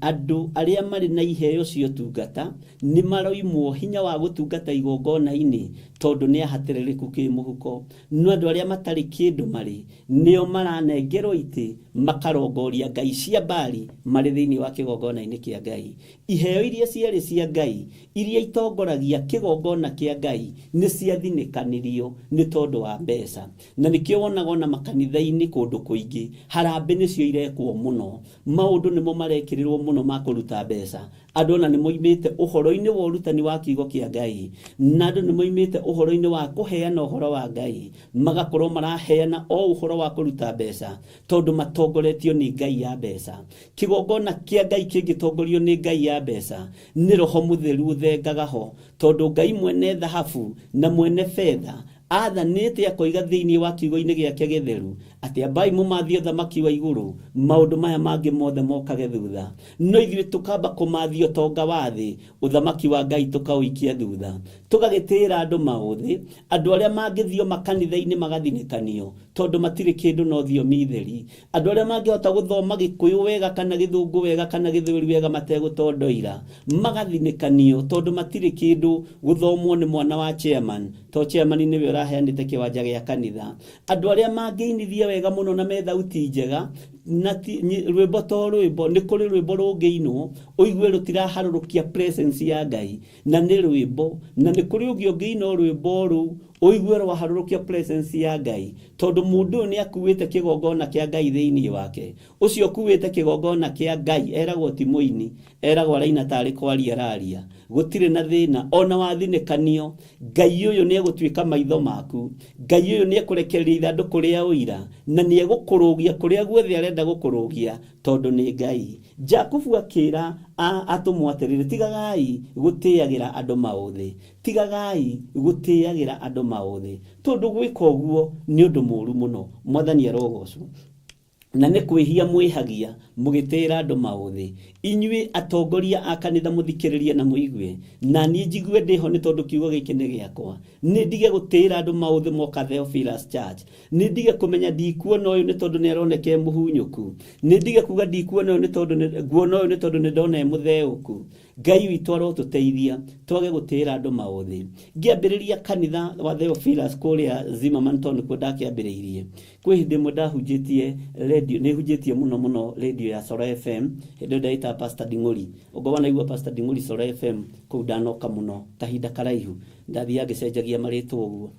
andũ arĩa marĩ na iheo cio tungata nĩ maroimwo hinya wa gũtungata igongona-inĩ tondũ nĩ ahatĩrĩrĩku kĩmũhuko, no andũ arĩa matarĩ kĩndũ marĩ nĩo maranengerwo itĩ makarongoria ngai cia Baali marĩ thĩinĩ wa kĩgongona-inĩ kĩa Ngai. Iheo iria ciarĩ cia Ngai iria itongoragia kĩgongona kĩa Ngai nĩ ciathinĩkanirio nĩ tondũ wa mbeca, na nĩkĩo wonaga ona makanitha-inĩ kũndũ kũingĩ harambĩ nĩcio irekwo mũno, maũndũ nĩmo marekĩrĩrwo mũno ma kũruta mbeca. Andũ ona nĩ moimĩte ũhoro-inĩ wa ũrutani wa kiugo kĩa Ngai, na andũ nĩ moimĩte ũhoro-inĩ wa kũheana ũhoro wa Ngai, magakorwo maraheana o ũhoro wa kũruta mbeca tondũ matongoretio nĩ ngai ya mbeca. Kĩgongona kĩa Ngai kĩngĩtongorio nĩ ngai ya mbeca nĩ Roho Mũtheru ũthengaga ho, tondũ Ngai mwene thahabu na mwene fedha athanĩte akoiga thĩinĩ wa kiugo-inĩ gĩake gĩtheru ati abai mumathio thamaki wa iguru maundu maya mangi mothe mokage thutha no ithuĩ tukamba kumathio tonga wa thi uthamaki wa Ngai tukauikia thutha tugagitira andu maũthĩ andu aria mangithio makanitha-ini magathinekanio tondu matire kindu no thiomi theri andu aria mangihota guthoma Gĩkũyũ wega kana Gĩthũngũ wega kana Gĩthweri wega mategutondoira magathinekanio tondu matire kindu guthomwo ni mwana wa chairman to chairman niwe uraheanite kiwanja gĩa kanitha andu aria mangĩinithia wega muno na me thauti njega na rwĩmbo to rwĩmbo nĩ kũrĩ rwĩmbo rũngĩinwo ũigue rũtiraharũrũkia presence ya Ngai na nĩ rwĩmbo na nĩ kũrĩ ũngĩ ũngĩinwo rwĩmbo rũu ũigue rwaharũrũkia presence ya Ngai tondu mundu nĩ akuĩte kĩgongona kĩa Ngai thĩinĩ wake ũcio akuĩte kĩgongona kĩa Ngai eragwo ti mũini eragwo araina tarĩ kwaria raria gũtirĩ na thĩna ona wathinekanio Ngai ũyũ nĩ egũtuĩka maitho maku Ngai ũyũ nĩ ekũrekereria ithandũkũ rĩa ũira na nĩ egũkũrũgia kũrĩa guothe arenda gũkũrũgia tondu nĩ Ngai Jakubu akĩra atũmwo atĩrĩrĩ tigagai gũtĩagĩra andũ maũthĩ tigagai gũtĩagĩra andũ maũthĩ tondu gwĩka ũguo nĩ ũndũ mũru mũno mwathani arogocwo na nĩ kwĩhia mwĩhagia mũgĩtĩra andũ maũthĩ inyuĩ atongoria a kanitha mũthikĩrĩrie na mũigue na niĩ njigue ndĩho nĩ tondu kiugo gĩkĩ nĩ gĩakwa nĩ ndige gũtĩra andũ maũthĩ moka Theophilus Church nĩ ndige kũmenya ndikuona ũyũ nĩ tondu nĩ aroneka mũhunyũku nĩ ndige kuga ndikuona ũyũ nĩ tondu nguona ũyũ nĩ tondu nĩ ndona mũtheũku Ngai witũ arotũteithia twage gũtĩra andũ maũthĩ ngĩambĩrĩria kanitha wa Theophilus kũrĩa Zimmerman kuo ndakĩambĩrĩirie kwĩ hĩndĩ ĩmwe ndahunjĩtie radio nĩ hunjĩtie mũno radio ya Sora FM hĩndĩ ndaita Pastor Ding'ori ũgo wanaigua Pastor Ding'ori Sora FM kũu ndanoka mũno kahinda karaihu ndathiaga ngĩcenjagia marĩtwa ũguo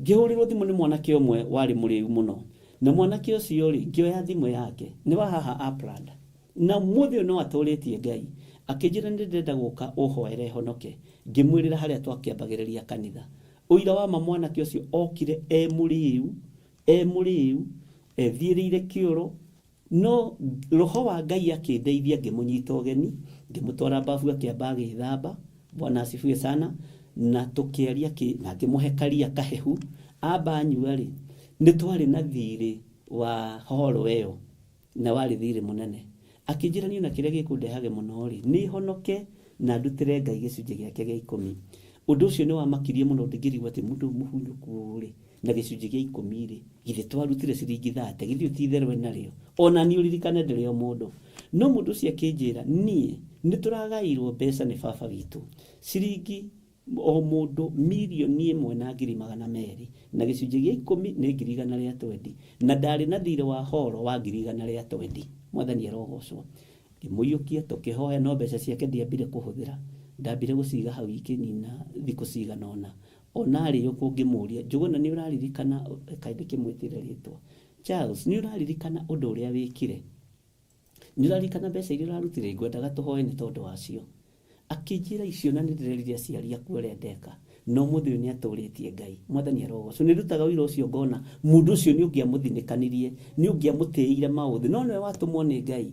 ngĩhũrĩrwo thimũ nĩ mwanake ũmwe warĩ mũrĩu mũno na mwanake ũcio rĩ ngĩoya thimũ yake nĩ wa haha Upland na mũthĩ no atũrĩtie Ngai akĩnjĩra nĩ ndenda gũka ũhoere honoke ngĩmwĩrĩra harĩa twakĩambagĩrĩria kanitha ũira wa mwanake ũcio okire mũrĩu ethiĩrĩire kĩoro no roho wa Ngai akĩndeithia ngĩmũnyita ũgeni ngĩmũtwara bafu akĩamba agĩthamba Bwana asifiwe sana na tũkĩaria na ngĩmũhe karia kahehu amba nyua rĩ nĩ twarĩ na thirĩ wa horo ĩyo na warĩ thirĩ mũnene akĩnjĩra niĩ na kĩrĩa gĩkũndehage mũno rĩ nĩ honoke na ndutĩre Ngai gĩcunjĩ gĩake gĩa 10 ũndũ ũcio nĩ wamakirie mũno ndingĩrigwo atĩ mũndũ mũhunyũku rĩ na gĩcunjĩ gĩa 10 rĩ githĩ twarutire ciringi 30 githĩ ũtitherwe narĩo ona niĩ ũririkane ndĩrĩ o mũndũ no mũndũ ũcio akĩnjĩra niĩ nĩ tũragairwo mbeca nĩ baba witũ ciringi o mũndũ mirioni 1,200,000 na gĩcunjĩ gĩa 10 nĩ 120 na ndarĩ na thirĩ wa horo wa 120 mwathani arogocwo ngĩmũiyũkia tũkĩhoya no mbeca ciake ndiambire kũhũthĩra ndambire gũciga hau ikĩnina thikũ cigana ona rĩo kũngĩmũria Njũgũna nĩ ũraririkana kainde kĩmwĩtĩre rĩtwa Charles nĩ ũraririkana ũndũ ũrĩa wĩkire nĩ ũraririkana mbeca iria ũrarutire ngwendaga tũhoe nĩ tondũ wacio akĩnjĩra icio na nĩ ndĩrerire aciari aku ũrĩa ndeka no mũthĩ nĩ atũrĩtie Ngai mwathani arogocwo nĩ rutaga wĩra ũcio ngona mũndũ ũcio nĩ ũngĩamũthinĩkanirie nĩ ũngĩamũtĩire maũthĩ no nĩwe watũmwo nĩ Ngai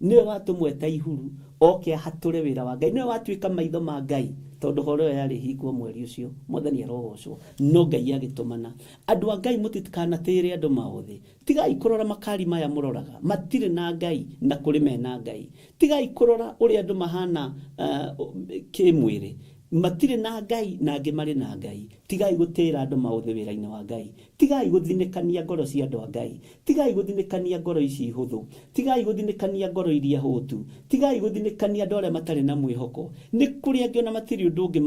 nĩwe watũmweta ihuru oke ahatũre wĩra wa Ngai nĩwe watuĩka maitho ma Ngai tondu horo ĩyo yarĩ hingwo mweri ũcio mwathani arogocwo no Ngai agĩtũmana andũ a Ngai mũtikanatĩre andũ maũthĩ tigai kũrora makari maya mũroraga matirĩ na Ngai na kũrĩ mena Ngai tigai kũrora ũrĩa andũ mahana kĩmwĩrĩ matire na Ngai na angĩ marĩ na Ngai tigai gũtĩra andũ maũthĩ wĩra-inĩ wa Ngai tigai gũthinĩkania ngoro cia andũ a Ngai tigai gũthinĩkania ngoro ici hũthũ tigai gũthinĩkania ngoro iria hũtu tigai gũthinĩkania andũ arĩa matarĩ na mwĩhoko nĩ kũrĩ angĩ ona matirĩ ũndũ ũngĩ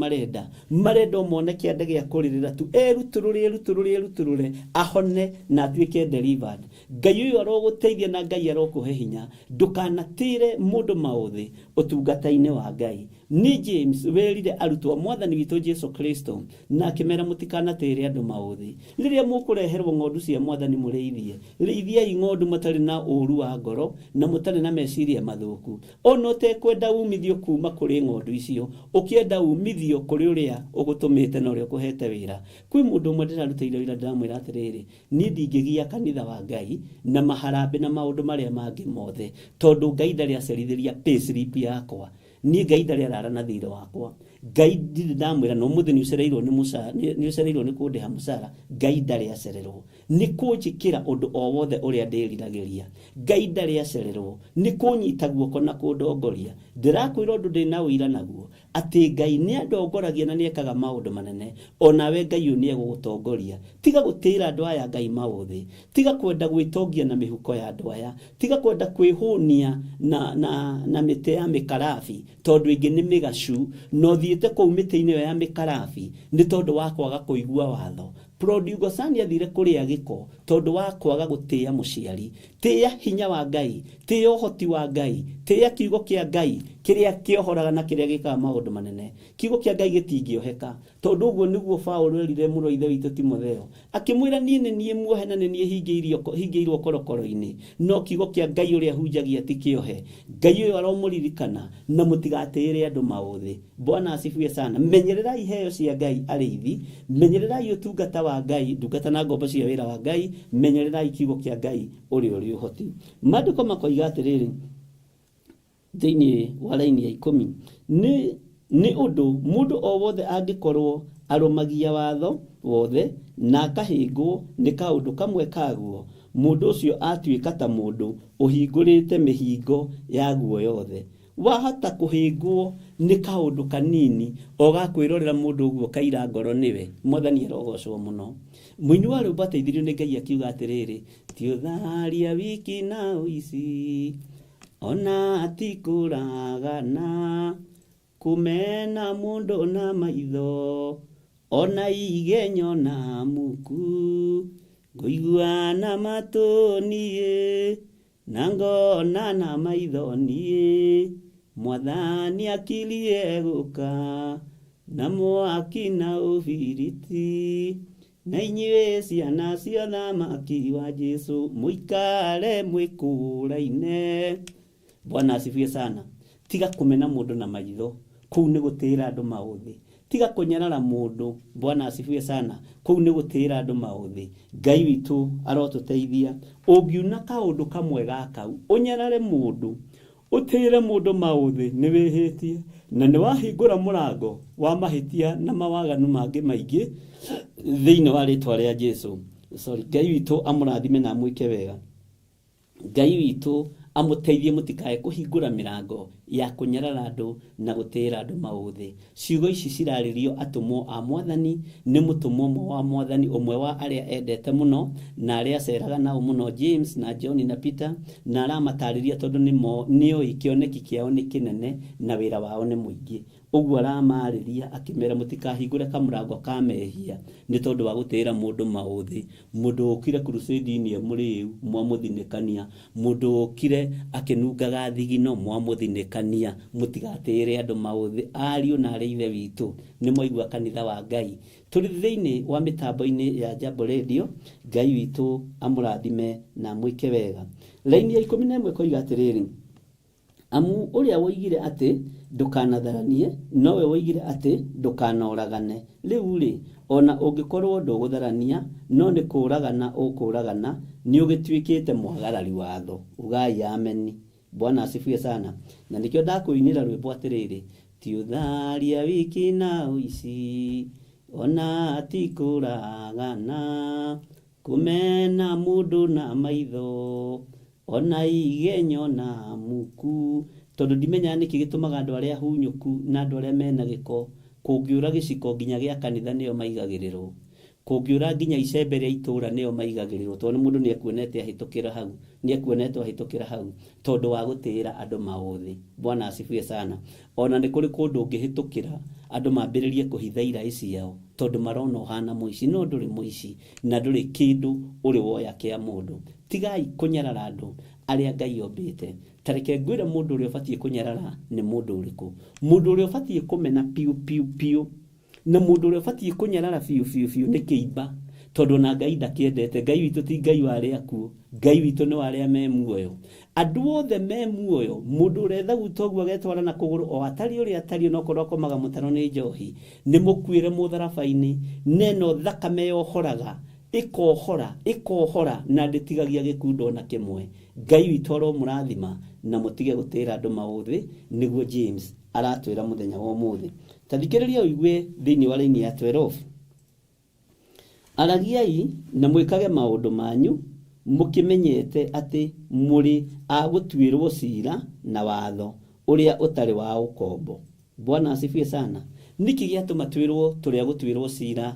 marenda mone kĩande gĩa kũrĩrĩra tu erutũrũre ahone na atuĩke delivered Ngai ũyũ arogũteithia na Ngai arokũhe hinya ndũkanatĩre mũndũ maũthĩ ũtungata-inĩ wa Ngai ni James werire arutwo mwathani witũ Jesu Kristo na akĩmera mũtikanatĩre andũ maũthĩ rĩrĩa mũkũreherwo ng'ondu cia mwathani mũrĩithie rĩithiai ng'ondu matarĩ na ũru wa ngoro na mũtarĩ na meciria mathũku ona ũtekwenda umithio kuma kũrĩ ng'ondu icio ũkĩenda umithio kũrĩ ũrĩa ũgũtũmĩte na ũrĩa ũkũhete wĩra kwĩ mũndũ ũmwe ndĩrarutĩire wĩra ndĩramwĩra atĩrĩrĩ niĩ ndingĩgia kanitha wa Ngai na maharambe na maũndũ marĩa mangĩ mothe tondũ Ngai ndarĩ acerithĩria payslip yakwa niĩ Ngai ndarĩ arara na thirĩ wakwa Ngai ndiri ndamwira no muthi ni ucereirwo ni mucara ni ucereirwo ni kundiha mucara Ngai ndari acererwo ni kunjikira undu o wothe uria ndiriragiria Ngai ndari acererwo ni kunyita guoko na kundongoria ndirakwira undu ndina uira naguo ati Ngai ni andongoragia na ni ekaga maundu manene onawe Ngai ni egugutongoria tiga gutira andu aya Ngai mauthi tiga kwenda gwitongia na mihuko ya andu aya tiga kwenda kwihunia na mite ya mikarafi tondu ingi ni migacu no thiete ku mite-ini ya mikarafi ni tondu wa kwaga kuigua watho Prodigal son athire kuria giko tondu wa kwaga gutia muciari tia hinya wa Ngai tia uhoti wa Ngai tia kiugo kia Ngai kiria kiohoraga na kiria gikaga maundu manene kiugo kia Ngai gitingioheka tondu uguo niguo Paulo erire muno ithe witu Timotheo akimwira nie muohe na nie hingeirio korokoro-ini no kiugo kia Ngai uria hunjagia tikiohe Ngai uyo aromuririkana na mutigatire andu mauthi Bwana asifiwe sana menyererai iheo cia Ngai arithi menyererai utungata wa Ngai ndungata na ngombo cia wira wa Ngai menyererai kiugo kia Ngai uri uhoti maandiko makoiga atiriri thiini wa laini ya 10 ni undu mundu o wothe angikorwo arumagia watho wothe na akahingwo ni kaundu kamwe kaguo mundu ucio atuika ta mundu uhingurite mihingo ya guo yothe wahata kuhingwo ni kaundu kanini ogakwirorera mundu uguo kaira ngoro niwe mwathani arogocwo muno muini wa rwimbo ateithirio ni Ngai akiuga atiriri ti utharia wiki na uici ona atikuragana kumena mundu na maitho ona igenyo na muku ngoigua na matunie na ngona na maitho nie mwathani akilie guka na mwaki na ubiriti na inyuĩ ciana cia thamaki wa Jesu muikare mwikuraine Bwana asifiwe sana tiga kumena mundu na maitho kuu ni gutira andu mauthi tiga kunyarara mundu Bwana asifiwe sana kuu ni gutira andu mauthi Ngai witu arotuteithia ungiuna kaundu kamwe gakau unyarare mundu utire mundu mauthi ni wihitie na ni wahingura murango wa mahitia na mawaganu mangi maingi thiini wa ritwa ria Jesu Ngai witu amurathime na mwike wega Ngai witu amuteithie mutikae kuhingura mirango ya kunyarara andu na gutira andu mauthi ciugo ici ciraririo atumwo a mwathani ni mutumwo wa mwathani umwe wa aria endete muno na aria ceraga nao muno James na John na Peter na aramatariria tondu nio ikioneki kiao ni kinene na wira wao ni muingi uguo aramariria akimera mutikahingure kamurango ka mehia ni tondu wa gutira mundu mauthi mundu ukire crusade-ini muriu mwamuthinikania mundu ukire akinungaga thigino mwamuthinikania mutigatire andu mauthi ariu na areithe witu ni moigua kanitha wa Ngai turi thiini wa mitambo-ini ya Jambo Radio Ngai witu amurathime na mwike wega laini ya 11 koiga atiriri amu uria woigire ati ndukanatharanie nowe woigire ati ndukanoragane riu ri ona ungikorwo ndugutharania no ni kuragana ukuragana ni ugitwikite mwagarari watho ugai ameni Bwana asifiwe sana na nikio ndakuinira rwimbo atiriri ti utharia wiki na uici ona atikuragana kumena mundu na maitho ona igenyo na muku tondu ndimenya niki gitumaga andu aria hunyuku na andu aria mena giko kungiura giciko nginya gia kanitha nio maigagirirwo kungiura nginya icembe ria itura nio maigagirirwo tondu mundu ni ekuonete ahitukira hau ni ekuonete ahitukira hau tondu wa gutira andu mauthi Bwana asifiwe sana ona ni kuri kundu ungihitukira andu mambiririe kuhitha irai ciao tondu marona uhana muici no nduri muici na nduri kindu uri woya kia mundu tigai kunyarara andu aria Ngai ombite tareke ngwira mundu uri ubatie kunyarara ni mundu uriku mundu uri ubatie kumena piu na mundu uri ubatie kunyarara fiu ni kiimba tondu na Ngai ndakiendete Ngai witu ti Ngai wa aria akuo Ngai witu ni wa aria me muoyo andu othe me muoyo mundu uretha gutogu agetwara na kuguru o atari uri atari no korwo komaga mutano ni njohi ni mukwire mutharabaini neno thakame yohoraga ikohora na nditigagia gikundo na kimwe Ngai witoro murathima na mutige gutira andu mauthi niguo James aratwira muthenya wa umuthi Tathikĩrĩria ũigue thĩinĩ wa raini ya 12. Aragiai na mwĩkage maũndũ manyu mũkĩmenyete atĩ mũrĩ agũtuĩrwo cira na watho ũrĩa ũtarĩ wa ũkombo. Bwana asifiwe sana. Niki gĩatũma twĩrwo tũrĩ agũtuĩrwo cira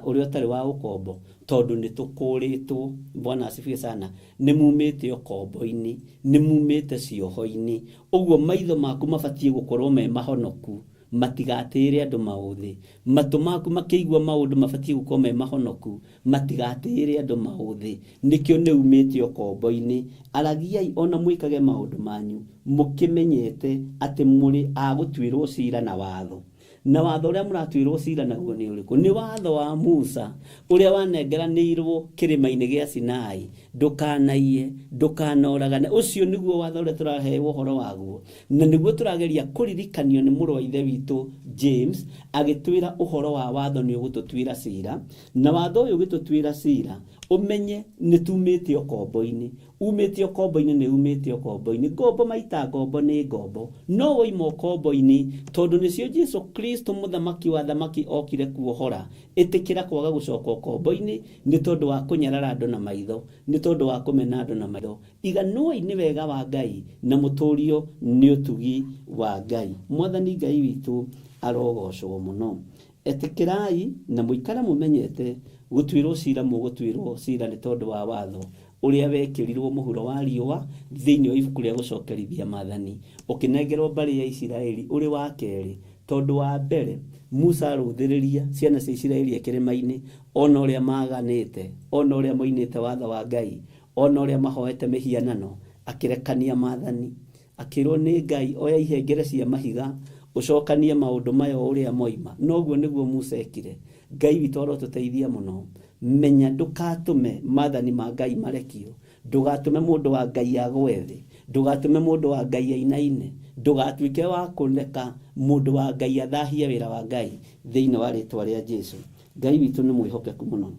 ũrĩa ũtarĩ wa ũkombo, tondũ nĩ tũkũrĩtwo. Bwana asifiwe sana. Nĩ mumĩte ũkombo-inĩ, nĩ mumĩte cioho-inĩ. Ũguo maitho maku mabatiĩ gũkorwo me mahonoku, matigatĩre andũ maũthĩ. Matũ maku makĩigua maũndũ mabatiĩ gũkorwo me mahonoku, matigatĩre andũ maũthĩ. Nĩkĩo nĩ umĩte ũkombo-inĩ. Aragiai ona mwĩkage maũndũ manyu mũkĩmenyete atĩ mũrĩ agũtuĩrwo cira na watho. Na watho ũrĩa mũratuĩrwo cira naguo nĩ ũrĩkũ? Nĩ watho wa Musa ũrĩa wanengeranĩirwo kĩrĩma-inĩ gĩa Sinai. Ndũkanaiye, ndũkanoragane. Ũcio nĩguo watho ũrĩa tũraheo ũhoro waguo, na nĩguo tũrageria kũririkanio nĩ mũrũ wa ithe witũ James agĩtwĩra ũhoro wa watho nĩ ũgũtũtuĩra cira. Na watho ũyũ ũgĩtũtuĩra cira, ũmenye nĩ tumĩte ũkombo-inĩ. Umĩte ũkombo-inĩ nĩ umĩte ũkombo-inĩ. Ngombo maita ngombo nĩ ngombo, no woima ũkombo-inĩ tondũ nĩcio Jesu Kristo mũthamaki wa thamaki okire kuohora. Ĩtĩkĩra kwaga gũcoka ũkombo-inĩ nĩ tondũ wa kũnyarara andũ na maitho, nĩ tondũ wa kũmena andũ na maitho. Iganũai nĩ wega wa Ngai na mũtũũrio nĩ ũtugi wa Ngai. Mwathani Ngai witũ arogocwo mũno. Etĩkĩrai na mũikara mũmenyete gũtuĩrwo cira mũgũtuĩrwo cira nĩ tondũ wa watho ũrĩa wekĩrirwo mũhuro wa riũa thĩinĩ wa ibuku rĩa gũcokerithia maathani, ũkĩnengerwo mbarĩ ya Isiraeli ũrĩ wa kerĩ. Tondũ wa mbere Musa arũthĩrĩria ciana cia Isiraeli kĩrĩma-inĩ, ona ũrĩa maganĩte, ona ũrĩa moinĩte watho wa Ngai, ona ũrĩa mahoete mĩhianano, akĩrekania maathani. Akĩrwo nĩ Ngai, oya ihengere cia mahiga ũcokanie maũndũ maya ũrĩa moima. Noguo nĩguo Musa ekire. Ngai witũ arotũteithia mũno. Menya ndũgatũme maathani ma Ngai marekio, ndũgatũme mũndũ wa Ngai agwe thĩ, ndũgatũme mũndũ wa Ngai ainaine, ndũgatuĩke wa kũreka mũndũ wa Ngai athahie wĩra wa Ngai thĩinĩ wa rĩtwa rĩa Jesu. Ngai witũ nĩ mwĩhokeku mũno.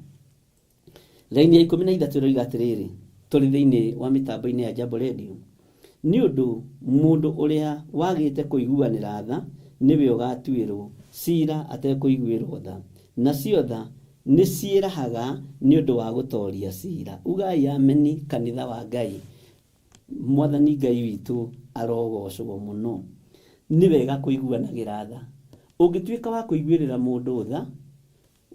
Raini ya 13 roiga atĩrĩrĩ, tũrĩ thĩinĩ wa mĩtambo-inĩ ya Jambo Radio. Nĩ ũndũ mũndũ ũrĩa wagĩte kũiguanĩra tha nĩwe ũgatuĩrwo cira atekũiguĩrwo tha, nacio tha nĩ ciĩrahaga nĩ ũndũ wa gũtooria cira. Ugai ameni kanitha wa Ngai. Mwathani Ngai witũ arogocwo mũno. Nĩ wega kũiguanagĩra tha. Ũngĩtuĩka wa kũiguĩrĩra mũndũ tha,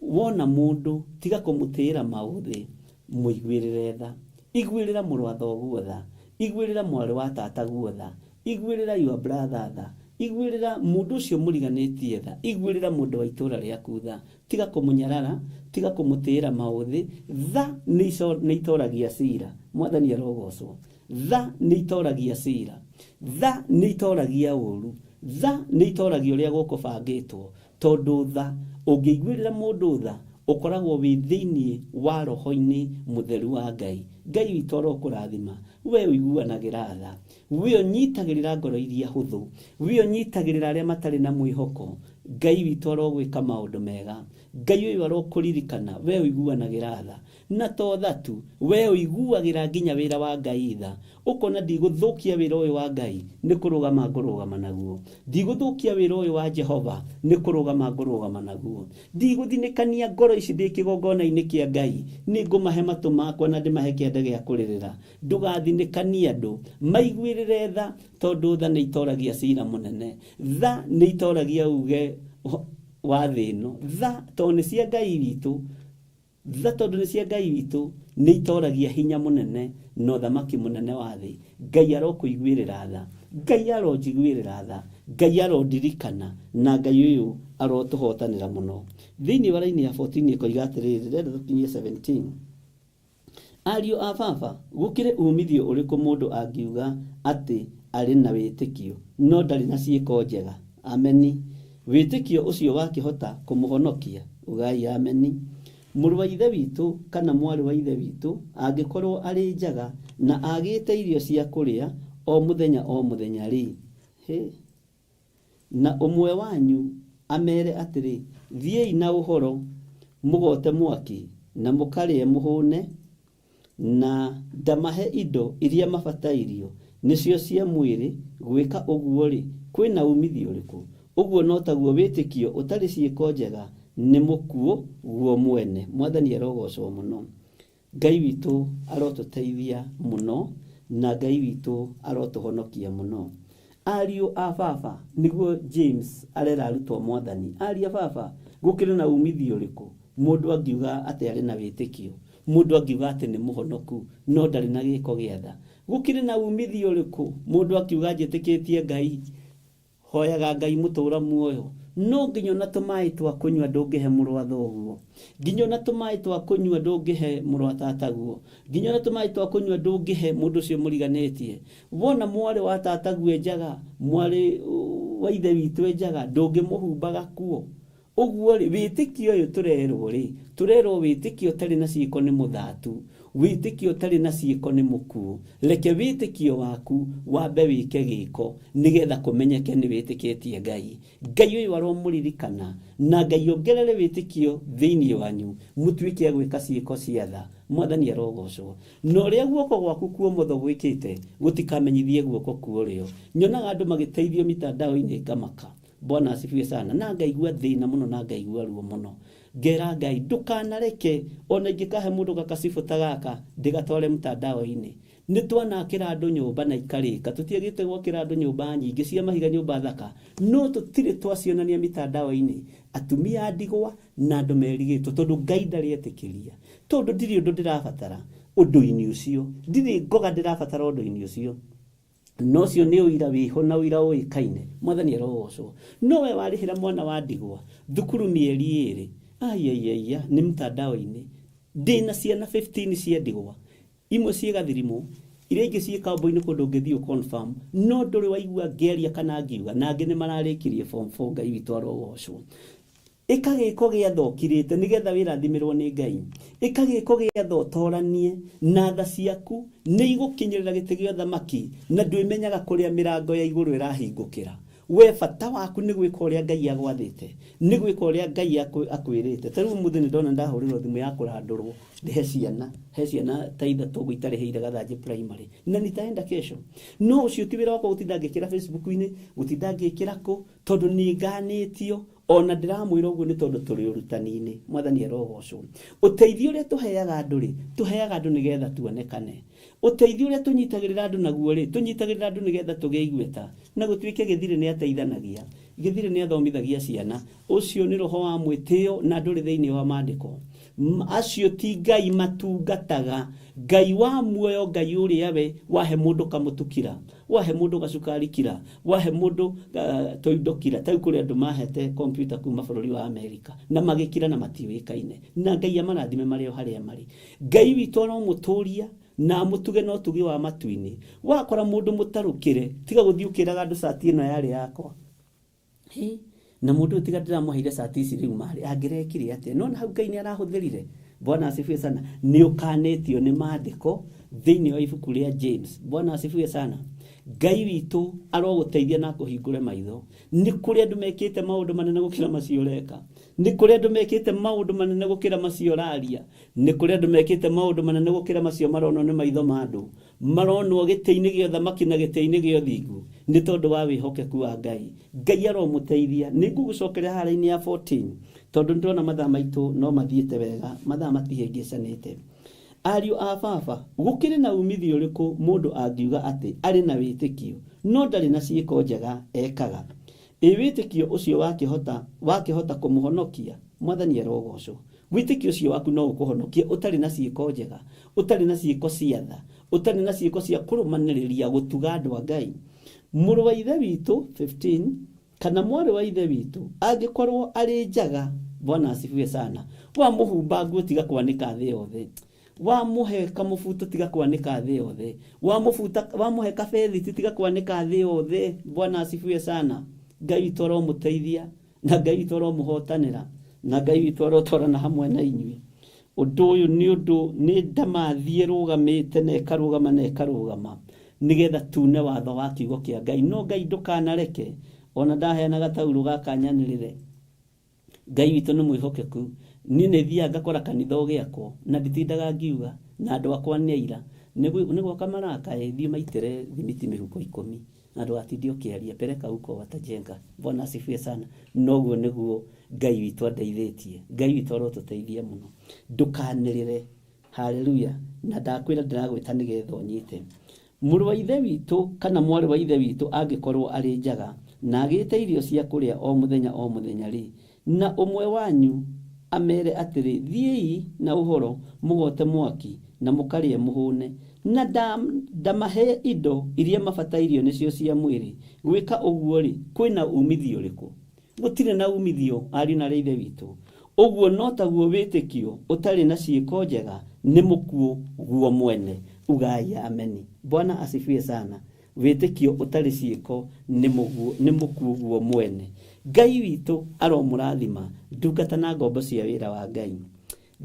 wona mũndũ tiga kũmũtĩĩra maũthĩ, mũiguĩrĩre tha. Iguĩrĩra mũrũ wa thoguo tha, iguĩrĩra mwarĩ wa tataguo tha, iguĩrĩra your brother tha, iguĩrĩra mũndũ ũcio mũriganĩtie tha, iguĩrĩra mũndũ wa itũũra rĩaku tha. Tiga kũmũnyarara, tiga kũmũtĩĩra maũthĩ. Tha nĩ itoragia cira. Mwathani arogocwo. Tha nĩ itoragia cira. Tha nĩ itoragia ũũru. Tha nĩ itoragia ũrĩa gũkũbangĩtwo. Tondũ tha, ũngĩiguĩrĩra mũndũ tha, ũkoragwo wĩ thĩinĩ wa roho-inĩ mũtheru wa Ngai. Ngai witũ arokũrathima. We ũiguanagĩra tha, we ũnyitagĩrĩra ngoro iria hũthũ, we ũnyitagĩrĩra arĩa matarĩ na mwĩhoko. Ngai witũ arogwĩka maũndũ mega. Ngai ũyũ arokũririkana we ũiguanagĩra tha. Na to tha tu, we ũiguagĩra nginya wĩra wa Ngai tha. Ũkona ndigũthũkia wĩra ũyũ wa Ngai, nĩ kũrũgama ngũrũgama naguo. Ndigũthũkia wĩra ũyũ wa Jehova, nĩ kũrũgama ngũrũgama naguo. Ndigũthinĩkania ngoro ici ndĩ kĩgongona-inĩ kĩa Ngai, nĩ ngũmahe matũ makwa na ndĩmahe kĩande gĩa kũrĩrĩra. Ndũgathinĩkanie andũ, maiguĩrĩre tha, tondũ tha nĩ itoragia cira mũnene. Tha nĩ itoragia uge wa thĩ ĩno. Tha tondũ nĩ cia Ngai witũ, tha tondũ nĩ cia Ngai witũ nĩ itoragia hinya mũnene na ũthamaki mũnene wa thĩ. Ngai arokũiguĩrĩra tha, Ngai aronjiguĩrĩra tha, Ngai arondirikana, na Ngai ũyũ arotũhotanĩra mũno. Thĩinĩ wa raini ya 14 ĩkoiga atĩrĩrĩ, renda tũkinyie 17. Ariũ a baba, gũkĩrĩ umithio ũrĩkũ mũndũ angiuga atĩ arĩ na wĩtĩkio no ndarĩ na ciĩko njega? Ameni. Wĩtĩkio ũcio wakĩhota kũmũhonokia? Ugai ameni. Mũrũ wa ithe witũ kana mwarĩ wa ithe witũ angĩkorwo arĩ njaga na agĩte irio cia kũrĩa o mũthenya rĩ, na ũmwe wanyu amere atĩrĩ, thiĩi na ũhoro mũgote mwaki na mũkarĩe mũhũne, na ndamahe indo iria mabatairio nĩcio cia mwĩrĩ, gwĩka ũguo rĩ, kwĩna umithio ũrĩkũ? uguo no taguo witikio utari ciiko njega ni mukuo guo mwene. Mwathani arogocwo muno. Ngai witu arotuteithia muno na Ngai witu arotuhonokia muno. Ariu a baba niguo James arera arutwo Mwathani. Ariu a baba gukire na umithio riku mundu angiuga ati ari na witikio, mundu angiuga ati ni muhonoku no ndari na giko giatha. Gukire na umithio riku mundu akiuga njitikitie Ngai, hoyaga Ngai mutura muoyo, no nginyo na tumai twa kunywa ndungihe muru wa thoguo, nginyo na tumai twa kunywa ndungihe muru wa tataguo, nginyo na tumai twa kunywa ndungihe mundu ucio muriganetie. Wona mwari wa tataguo enjaga, mwari wa ithe witu enjaga, ndungimuhumbaga kuo. Uguo ri witikio uyu turerwo witikio tari na ciiko ni muthatu, witikio tari na ciiko ni mukuo. Reke witikio waku wambe wike giko nigetha kumenyeke ni witikitie Ngai. Ngai uyu aromuririkana na Ngai ongerere witikio thiini wanyu mutuike gwika ciiko ciatha. Mwathani arogocwo. No ria guoko gwaku kuo motho gwikite gutikamenyithie guoko kuo rio. Nyonaga andu magiteithio mitandao-ini ngamaka. Bwana asifiwe sana. Na ngaigua thina muno na ngaigua ruo muno. Ngera Ngai ndukanareke ona ingikahe mundu gakasifu tagaka ndigatware mtandao-ini. Nitwanakira andu nyumba na ikarika, tutiagite gwakira andu nyumba nyingi cia mahiga, nyumba thaka, no tutire twacionania mitandao-ini atumia ndigwa na andu merigitwo tondu Ngai ndari etikiria, tondu ndiri undu ndirabatara undu-ini ucio, ndiri ngoga ndirabatara undu-ini ucio. No cio ni uira wiho na uira uikaine. Mwathani arogocwo. No we warihira mwana wa ndigwa thukuru mieri 2 ni mtandao-ini. Ndina ciana 15 cia ndigwa, imwe cie gathirimu, iria ingi cie kambo-ini kundu ngithio confirm, no nduri waigua ngeria kana ngiuga na angi ni mararikirie form 4. Ngai witu arogocwo. Ikagiko giatha ukirite nigetha wirathimirwo ni Ngai. Ikagiko giatha utoranie na tha ciaku ni igukinyirira giti gio thamaki na ndwimenyaga kuria mirango ya iguru irahingukira. We bata waku ni gwika uria Ngai agwathite, ni gwika uria Ngai akwirite. Tariu muthini ndona ndahurirwo thimu ya kurandurwo he ciana ta ithatu guitariheire gathanji primary na nitaenda kesho. No ucio ti wira wakwa gutinda ngikira Facebook-ini, gutinda ngikira ku tondu ni nganitio. Ona ndiramwira uguo ni tondu turi urutani-ini. Mwathani arogocwo. Uteithio uria tuheaga andu nigetha tuonekane. Uteithio uria tunyitagirira andu naguo ri tunyitagirira andu nigetha tuge igweta na gutuike githire ni ateithanagia, githire ni athomithagia ciana. Ucio ni roho wa mwitio na nduri thiini wa maandiko. Acio ti Ngai matungataga. Ngai wa muoyo, Ngai uria we wahe mundu kamutukira, wahe mundu gacukari kira, wahe mundu toindo kira. Tau kuri andu mahete computer kuma bururi wa Amerika na magikira na matiwikaine. Na Ngai amarathime mario haria mari. Ngai witu no muturia na mutuge no tugi wa matuini. Wakora mundu mutarukire tiga guthiukiraga andu sati ino yari yakwa. Na mundu tiga ndiramuheire sati ici riu mari angirekire atia. No hau Ngai ni arahuthirire. Bwana asifiwe sana. Ni ukanetio ni maandiko thiini wa ibuku ria James. Bwana asifiwe sana. Ngai witu aroguteithia na kuhingure maitho. Ni kuri andu mekite maundu manene gukira macio reka. Ni kuri andu mekite maundu manene gukira macio raria. Ni kuri andu mekite maundu manene gukira macio marono ni maitho ma andu. Maronwo giti-ini gio thamaki na giti-ini gio thingu. Ni tondu wa wihokeku wa Ngai. Ngai aromuteithia. Ni ngugucokeria hara-ini ya 14 tondu ndona mathaa maitu no mathiete wega, mathaa matihengecanite. Ariu a baba gukire na umithio riku mundu angiuga ati ari na witikio no ndari na ciiko njega ekaga. Witikio ucio wakihota kumuhonokia. Mwathani arogocwo. Witikio ucio waku no ukuhonokia utari na ciiko njega, utari na ciiko ciatha, utari na ciiko cia kurumaniriria gutuga andu a Ngai. Muru wa ithe witu 15 kana mwari wa ithe witu angikorwo ari njaga. Bwana asifiwe sana. Wa muhumba nguo tiga kwanika thi yothe, wa muhe kamufuto tiga kwanika thi yothe, wa muhe kabeithi tiga kwanika thi yothe. Bwana asifiwe sana. Ngai toro muteithia na Ngai toro muhotanira na Ngai toro torana hamwe na inyui. Undu uyu ni undu ni ndamathie rugamite na ikarugama nigetha tune watho wa kiugo kia Ngai. No Ngai ndukanareke ona ndaheana gatauru gakanyanirire. Ngai witu ni mwihokeku. Ni ne thia ngakora kanitho giakwo na nditindaga ngiuga na andu akwa ni aira niguo kamaraka thie maitire thimiti mihuko 10 na ndũgatinde ũkĩaria, peleka huko watajenga. Bwana asifiwe sana. Noguo nĩguo Ngai witũ andeithĩtie. Ngai witũ arotũteithia mũno. Ndũkanĩrĩre. Haleluya. Na ndakwĩra ndĩragwĩta nĩgetha ũnyite. Mũrũ wa ithe witũ kana mwarĩ wa ithe witũ angĩkorwo arĩ njaga na agĩte irio cia kũrĩa o mũthenya rĩ, na ũmwe wanyu amere atĩrĩ, thiĩi na ũhoro mũgote mwaki na mũkarĩe mũhũne, na ndamahe indo iria mabatairio nĩcio cia mwĩrĩ, gwĩka ũguo rĩ, kwĩna umithio ũrĩkũ? Gũtirĩ na umithio, ariũ na ithe witũ. Ũguo no taguo wĩtĩkio ũtarĩ na ciĩko njega nĩ mũkuũ guo mwene. Ugai ameni. Bwana asifiwe sana. Wĩtĩkio ũtarĩ ciĩko nĩ mũkuũ guo mwene. Ngai witũ aromũrathima ndungata na ngombo cia wĩra wa Ngai.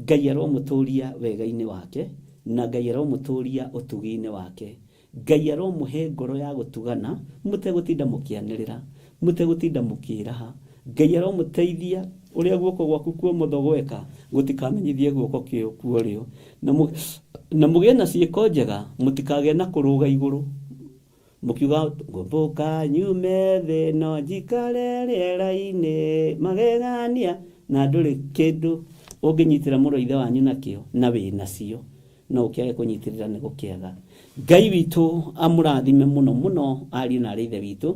Ngai aromũtũria wega-inĩ wake, na Ngai aromũtũria ũtugi-inĩ wake. Ngai aromũhe ngoro ya gũtugana, mũtegũtinda mũkĩanĩrĩra, mũtegũtinda mũkĩraha. Ngai aromũteithia ũrĩa guoko gwaku kwa ũmotho gweka gũtikamenyithie guoko kĩo kwa ũrĩo, na mũgĩe na ciĩko njega, mũtikagĩe na kũrũga igũrũ mũkiuga ngũmbũka nyume thĩ no njikare rĩera-inĩ magegania, na ndũrĩ kĩndũ ũngĩnyitĩra mũrũ ithe wanyu nakĩo na wĩnacio, no ũkĩage kũnyitĩrĩra nĩ gũkĩaga. Ngai witũ amũrathime mũno mũno ariũ na ithe witũ,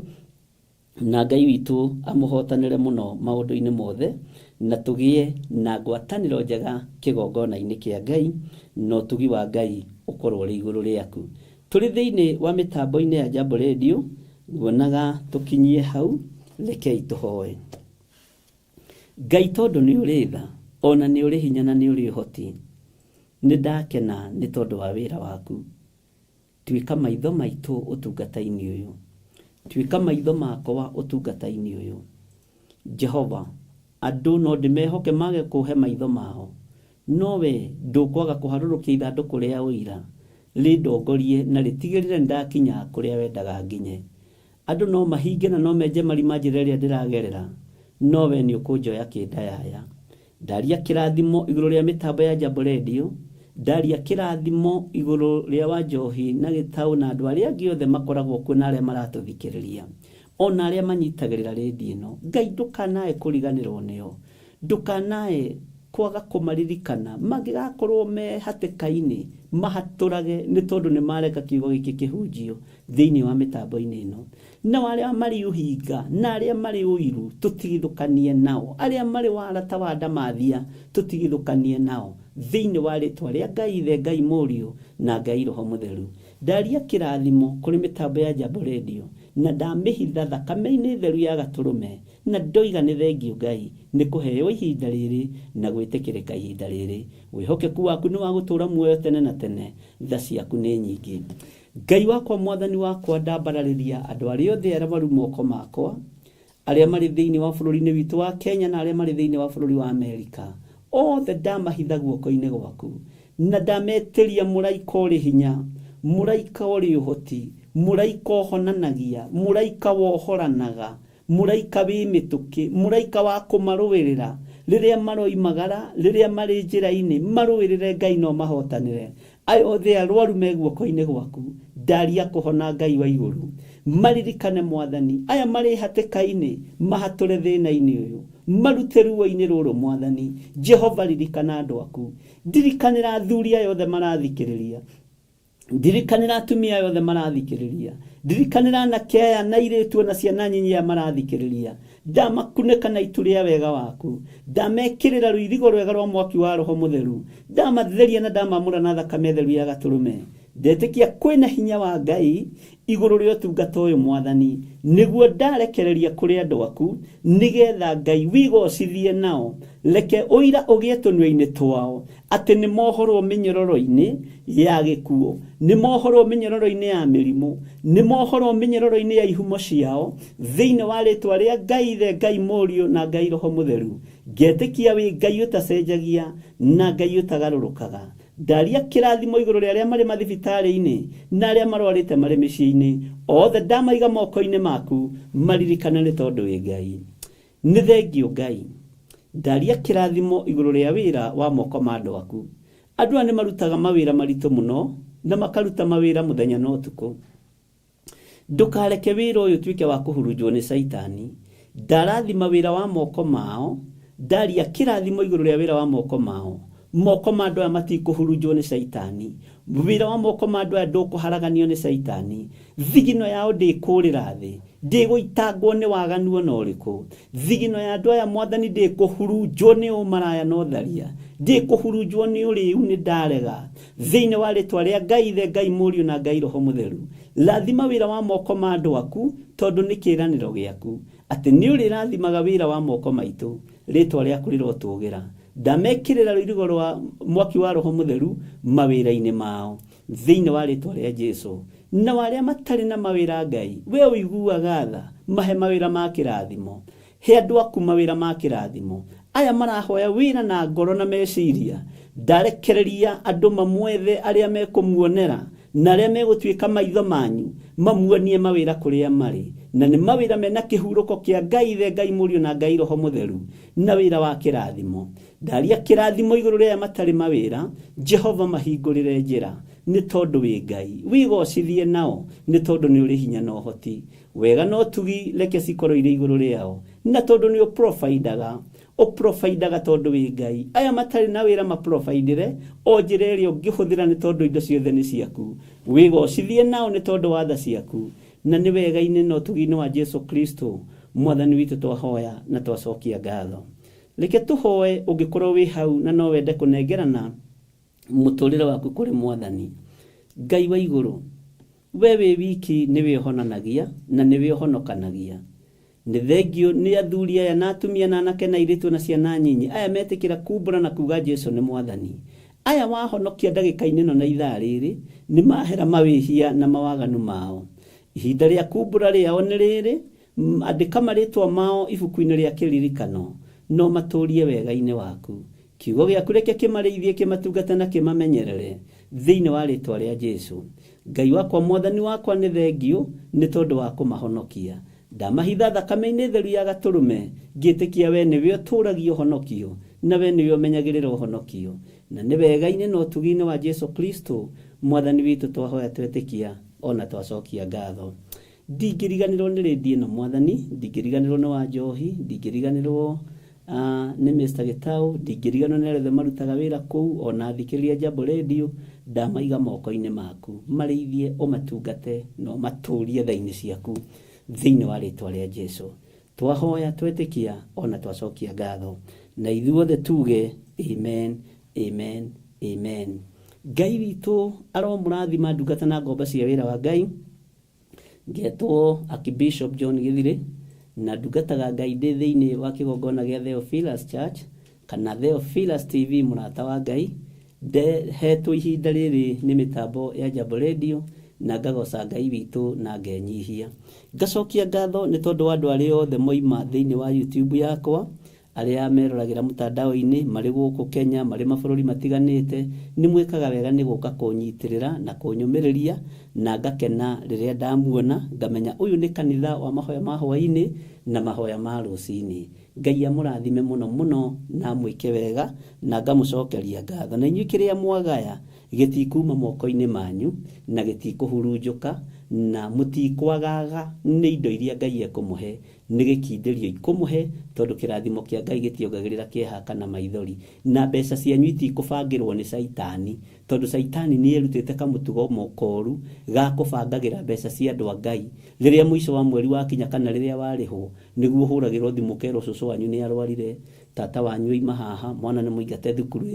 na Ngai witũ amũhotanĩre mũno maũndũ-inĩ mothe, na tũgĩe na ngwatanĩro njega kĩgongona-inĩ kĩa Ngai, no ũtugi wa Ngai ũkorwo ũrĩ igũrũ rĩaku. Tũrĩ thĩinĩ wa mĩtambo-inĩ ya Jambo Radio, nguonaga tũkinyie hau, rekei tũhoe. Ngai tondũ nĩ ũrĩ tha, ona nĩ ũrĩ hinya na nĩ ũrĩ ũhoti, nĩ ndakena nĩ tondũ wa wĩra waku. Tuĩka maitho maitũ ũtungata-inĩ ũyũ, tuĩka maitho makwa ũtungata-inĩ ũyũ. Jehova, andũ no ndĩmehoke mage kũhe maitho mao, no we ndũkwaga kũharũrũkia ithandũkũ rĩa ũira, rĩndongorie na rĩtigĩrĩre ndakinya kũrĩa wendaga nginye. Andũ no mahinge na no menje marima njĩra ĩrĩa ndĩragerera, no we nĩ ũkũnjoya kĩndayaya. Ndaria kĩrathimo igũrũ rĩa mĩtambo ya Jambo Radio, ndaria kĩrathimo igũrũ rĩa Wanjohi na Gĩtaũ na andũ arĩa angĩ othe makoragwo kuo na arĩa maratũthikĩrĩria, ona arĩa manyitagĩrĩra redio ĩno. Ngai ndũkanae kũriganĩrwo nĩo, ndũkanae kwaga kũmaririkana, mangĩgakorwo me hatĩka-inĩ mahatũrage nĩ tondũ nĩ mareka kiugo gĩkĩ kĩhunjio thĩinĩ wa mĩtambo-inĩ ĩno. Na arĩa marĩ ũhinga na arĩa marĩ ũiru tũtigithũkanie nao, arĩa marĩ wara ta wa ndamathia tũtigithũkanie nao thĩinĩ wa rĩtwa rĩa Ngai Ithe, Ngai Mũriũ na Ngai Roho Mũtheru. Ndaria kĩrathimo kũrĩ mĩtambo ya Jambo Radio, na ndamĩhitha thakame-inĩ theru ya Gatũrũme, na ndoiga nĩ thengio Ngai nĩ kũheo ihinda rĩrĩ na gwĩtĩkĩrĩka ihinda rĩrĩ. Wĩhokeku waku nĩ wa gũtũũra muoyo tene na tene, tha ciaku nĩ nyingĩ. Ngai wakwa, mwathani wakwa, ndambararĩria andũ arĩa othe arĩa marĩ moko makwa, arĩa marĩ thĩinĩ wa bũrũri-inĩ witũ wa Kenya na arĩa marĩ thĩinĩ wa bũrũri wa Amerika, othe ndamahitha guoko-inĩ gwaku, na ndametĩria mũraika ũrĩ hinya, mũraika ũrĩ ũhoti, mũraika ũhonanagia, mũraika wohoranaga, mũraika wĩ mĩtũkĩ, mũraika wa kũmarũĩrĩra rĩrĩa maroimagara, rĩrĩa marĩ njĩra-inĩ, marũĩrĩre Ngai no mahotanĩre. Aya othe arwaru me guoko-inĩ gwaku, ndaria kũhona Ngai wa igũrũ. Maririkane Mwathani, aya marĩ hatĩka-inĩ mahatũre thĩna-inĩ ũyũ, marute ruo-inĩ rũrũ Mwathani. Jehova, ririkana andũ aku, ndirikanĩra athuri aya othe marathikĩrĩria, ndirikanĩra atumia aya othe marathikĩrĩria, ndirikanĩra anake aya na airĩtu na ciana nyinyi aya marathikĩrĩria. Ndamakunĩka na itu rĩa wega waku, ndamekĩrĩra rũirigo rwega rwa mwaki wa Roho Mũtheru, ndamatheria na ndamamũra na thakame theru ya Gatũrũme. Ndetĩkia kwĩna hinya wa Ngai igũrũ rĩa ũtungata ũyũ Mwathani, nĩguo ndarekereria kũrĩ andũ aku, nĩgetha Ngai wigocithie nao. Reke ũira ũgĩe tũnua-inĩ twao atĩ nĩ mohorwo mĩnyororo-inĩ ya gĩkuũ, nĩ mohorwo mĩnyororo-inĩ ya mĩrimũ, nĩ mohorwo mĩnyororo-inĩ ya ihumo ciao thĩinĩ wa rĩtwa rĩa Ngai Ithe, Ngai Mũriũ na Ngai Roho Mũtheru. Ngetĩkia wĩ Ngai ũtacenjagia na Ngai ũtagarũrũkaga. Ndaria kĩrathimo igũrũ rĩa arĩa marĩ mathibitarĩ-inĩ na arĩa marwarĩte marĩ mĩciĩ-inĩ, othe ndamaiga moko-inĩ maku, maririkane nĩ tondũ wĩ Ngai. Nĩ thengio Ngai. Ndaria kĩrathimo igũrũ rĩa wĩra wa moko ma andũ aku. Andũ aya nĩ marutaga mawĩra maritũ mũno na makaruta mawĩra mũthenya na ũtukũ. Ndukareke wĩra ũyũ tuĩke wa kũhurunjwo nĩ Saitani. Ndarathima wĩra wa moko mao, ndaria kĩrathimo igũrũ rĩa wĩra wa moko mao. Moko ma andũ aya matikũhurunjwo nĩ Saitani. Wĩra wa moko ma andũ aya ndũkũharaganio nĩ Saitani. Thigino yao ndĩkũrĩra thĩ, ndĩgũitangwo nĩ waganu ona ũrĩkũ. Thigino ya andũ aya Mwathani ndĩkũhurunjwo nĩ ũmaraya na ũtharia, ndĩkũhurunjwo nĩ ũrĩu nĩ ndarega. Thĩinĩ wa rĩtwa rĩa Ngai Ithe, Ngai Mũriũ na Ngai Roho Mũtheru, rathima wĩra wa moko ma andũ aku, tondũ nĩ kĩĩranĩro gĩaku atĩ nĩ ũrĩrathimaga wĩra wa moko maitũ, rĩtwa rĩaku rĩrotũgĩra. Ndamekĩrĩra rũirigo rwa mwaki wa Roho Mũtheru mawĩra-inĩ mao, thĩinĩ wa rĩtwa rĩa Jesũ. Na warĩa matarĩ na mawĩra Ngai, we ũiguaga tha, mahe mawĩra ma kĩrathimo. He andũ aku mawĩra ma kĩrathimo. Aya marahoya wĩra na ngoro na meciria. Ndarekereria andũ mamwethe arĩa mekũmuonera na arĩa megũtuĩka maitho manyu, mamuonie mawĩra kũrĩa marĩ. Na nĩ mawĩra mena kĩhurũko kĩa Ngai Ithe, Ngai Mũriũ na Ngai Roho Mũtheru, na wĩra wa kĩrathimo. Ndaria kĩrathimo igũrũ rĩa matarĩ mawĩra, Jehova mahingũrĩre njĩra, nĩ tondũ wĩ Ngai. Wĩgocithie nao, nĩ tondũ nĩ ũrĩ hinya na ũhoti. Wega no tugi reke cikorwo irĩ igũrũ rĩao, na tondũ nĩ ũprofaindaga tondũ wĩ Ngai. Aya matarĩ na wĩra maprofaindĩre o njĩra ĩrĩa ũngĩhũthĩra, nĩ tondũ indo ciothe nĩ ciaku. Wĩgocithie nao nĩ tondũ wa tha ciaku. Na nĩ wega-inĩ na ũtugi-inĩ wa Jesu Kristo Mwathani witũ twahoya na twacokia ngatho. Reke tũhoe ũngĩkorwo wĩ hau na no wende kũnengerana mũtũrĩre waku kũrĩ Mwathani. Ngai wa igũrũ, we wĩ wiki nĩwe ũhonanagia na nĩwe ũhonokanagia. Nĩ thengio nĩ athuri aya na atumia na anake na airĩtu na ciana nyinyi aya metĩkĩra kumbũra na kuga Jesu nĩ Mwathani. Aya wahonokia ndagĩka-inĩ ĩno na ithaa rĩrĩ, nĩ mahera mawĩhia na mawaganu mao. Ihinda rĩa kumbũra rĩao nĩ rĩrĩ, andĩka marĩtwa mao ibuku-inĩ rĩa kĩririkano, no matũũrie wega-inĩ waku. Kiugo gĩaku reke kĩmarĩithie, kĩmatungate na kĩmamenyerere, thĩinĩ wa rĩtwa rĩa Jesu. Ngai wakwa, Mwathani wakwa, nĩ thengio nĩ tondũ wa kũmahonokia. Ndamahitha thakame-inĩ theru ya Gatũrũme, ngĩtĩkia we nĩwe ũtũũragia ũhonokio, na we nĩwe ũmenyagĩrĩra ũhonokio. Na nĩ wega-inĩ na ũtugi-inĩ wa Jesu Kristo Mwathani witũ twahoya twetĩkia ona twacokia ngatho. Ndingĩriganĩrwo nĩ rĩndiĩ ĩno Mwathani, ndingĩriganĩrwo nĩ Wanjohi, ndingĩriganĩrwo nĩ Mr. Gĩtaũ, ndingĩriganĩrwo nĩ arĩa marutaga wĩra kũu, ona thikĩrĩria Jambo Radio. Ndamaiga moko-inĩ maku, marĩithie, ũmatungate na ũmatũũrie tha-inĩ ciaku, thĩinĩ wa rĩtwa rĩa Jesu twahoya twetĩkia ona twacokia ngatho, na ithuothe tuge amen, amen, amen. Ngai witũ aromũrathima ndungata na ngomba cia wĩra wa Ngai. Ngetwo Archbishop John Githire na ndungataga Ngai ndĩ thĩinĩ wa kĩgongona gĩa Theophilus Church kana Theophilus TV, mũrata wa Ngai. Hetwo ihinda rĩrĩ nĩ mĩtambo ya Jambo Radio, na ngagoca Ngai witũ na ngenyihia. Ngacokia ngatho nĩ tondũ wa andũ arĩa othe moima thĩinĩ wa YouTube yakwa, arĩa meroragĩra mũtandao-inĩ marĩ gũkũ Kenya, marĩ mabũrũri matiganĩte. Nĩ mwĩkaga wega nĩ gũka kũnyitĩrĩra na kũnyũmĩrĩria, na ngakena rĩrĩa ndamuona, ngamenya ũyũ nĩ kanitha wa mahoya ma hwaĩ-inĩ na mahoya ma rũcinĩ. Ngai amũrathime mũno mũno na mwĩke wega, na ngamũcokeria ngatho. Na inyuĩ kĩrĩa mwagaya gĩtikuma moko-inĩ manyu na gĩtikũhurunjũka, na mũtikwagaga nĩ indo iria Ngai ekũmũhe, nĩ gĩkindĩrio ikũmũhe, tondũ kĩrathimo kĩa Ngai gĩtiongagĩrĩra kĩeha kana maithori. Na mbeca cianyu itikũbangĩrwo nĩ Saitani, tondũ Saitani nĩ erutĩte kamũtugo mũkoru ga kũbangagĩra mbeca cia andũ a Ngai rĩrĩa mũico wa mweri wakinya kana rĩrĩa warĩhwo, nĩguo hũragĩrwo thimũ kerwo cũcũ wanyu nĩ arwarire, tata wanyu oima haha, mwana nĩ mũingate thukuru.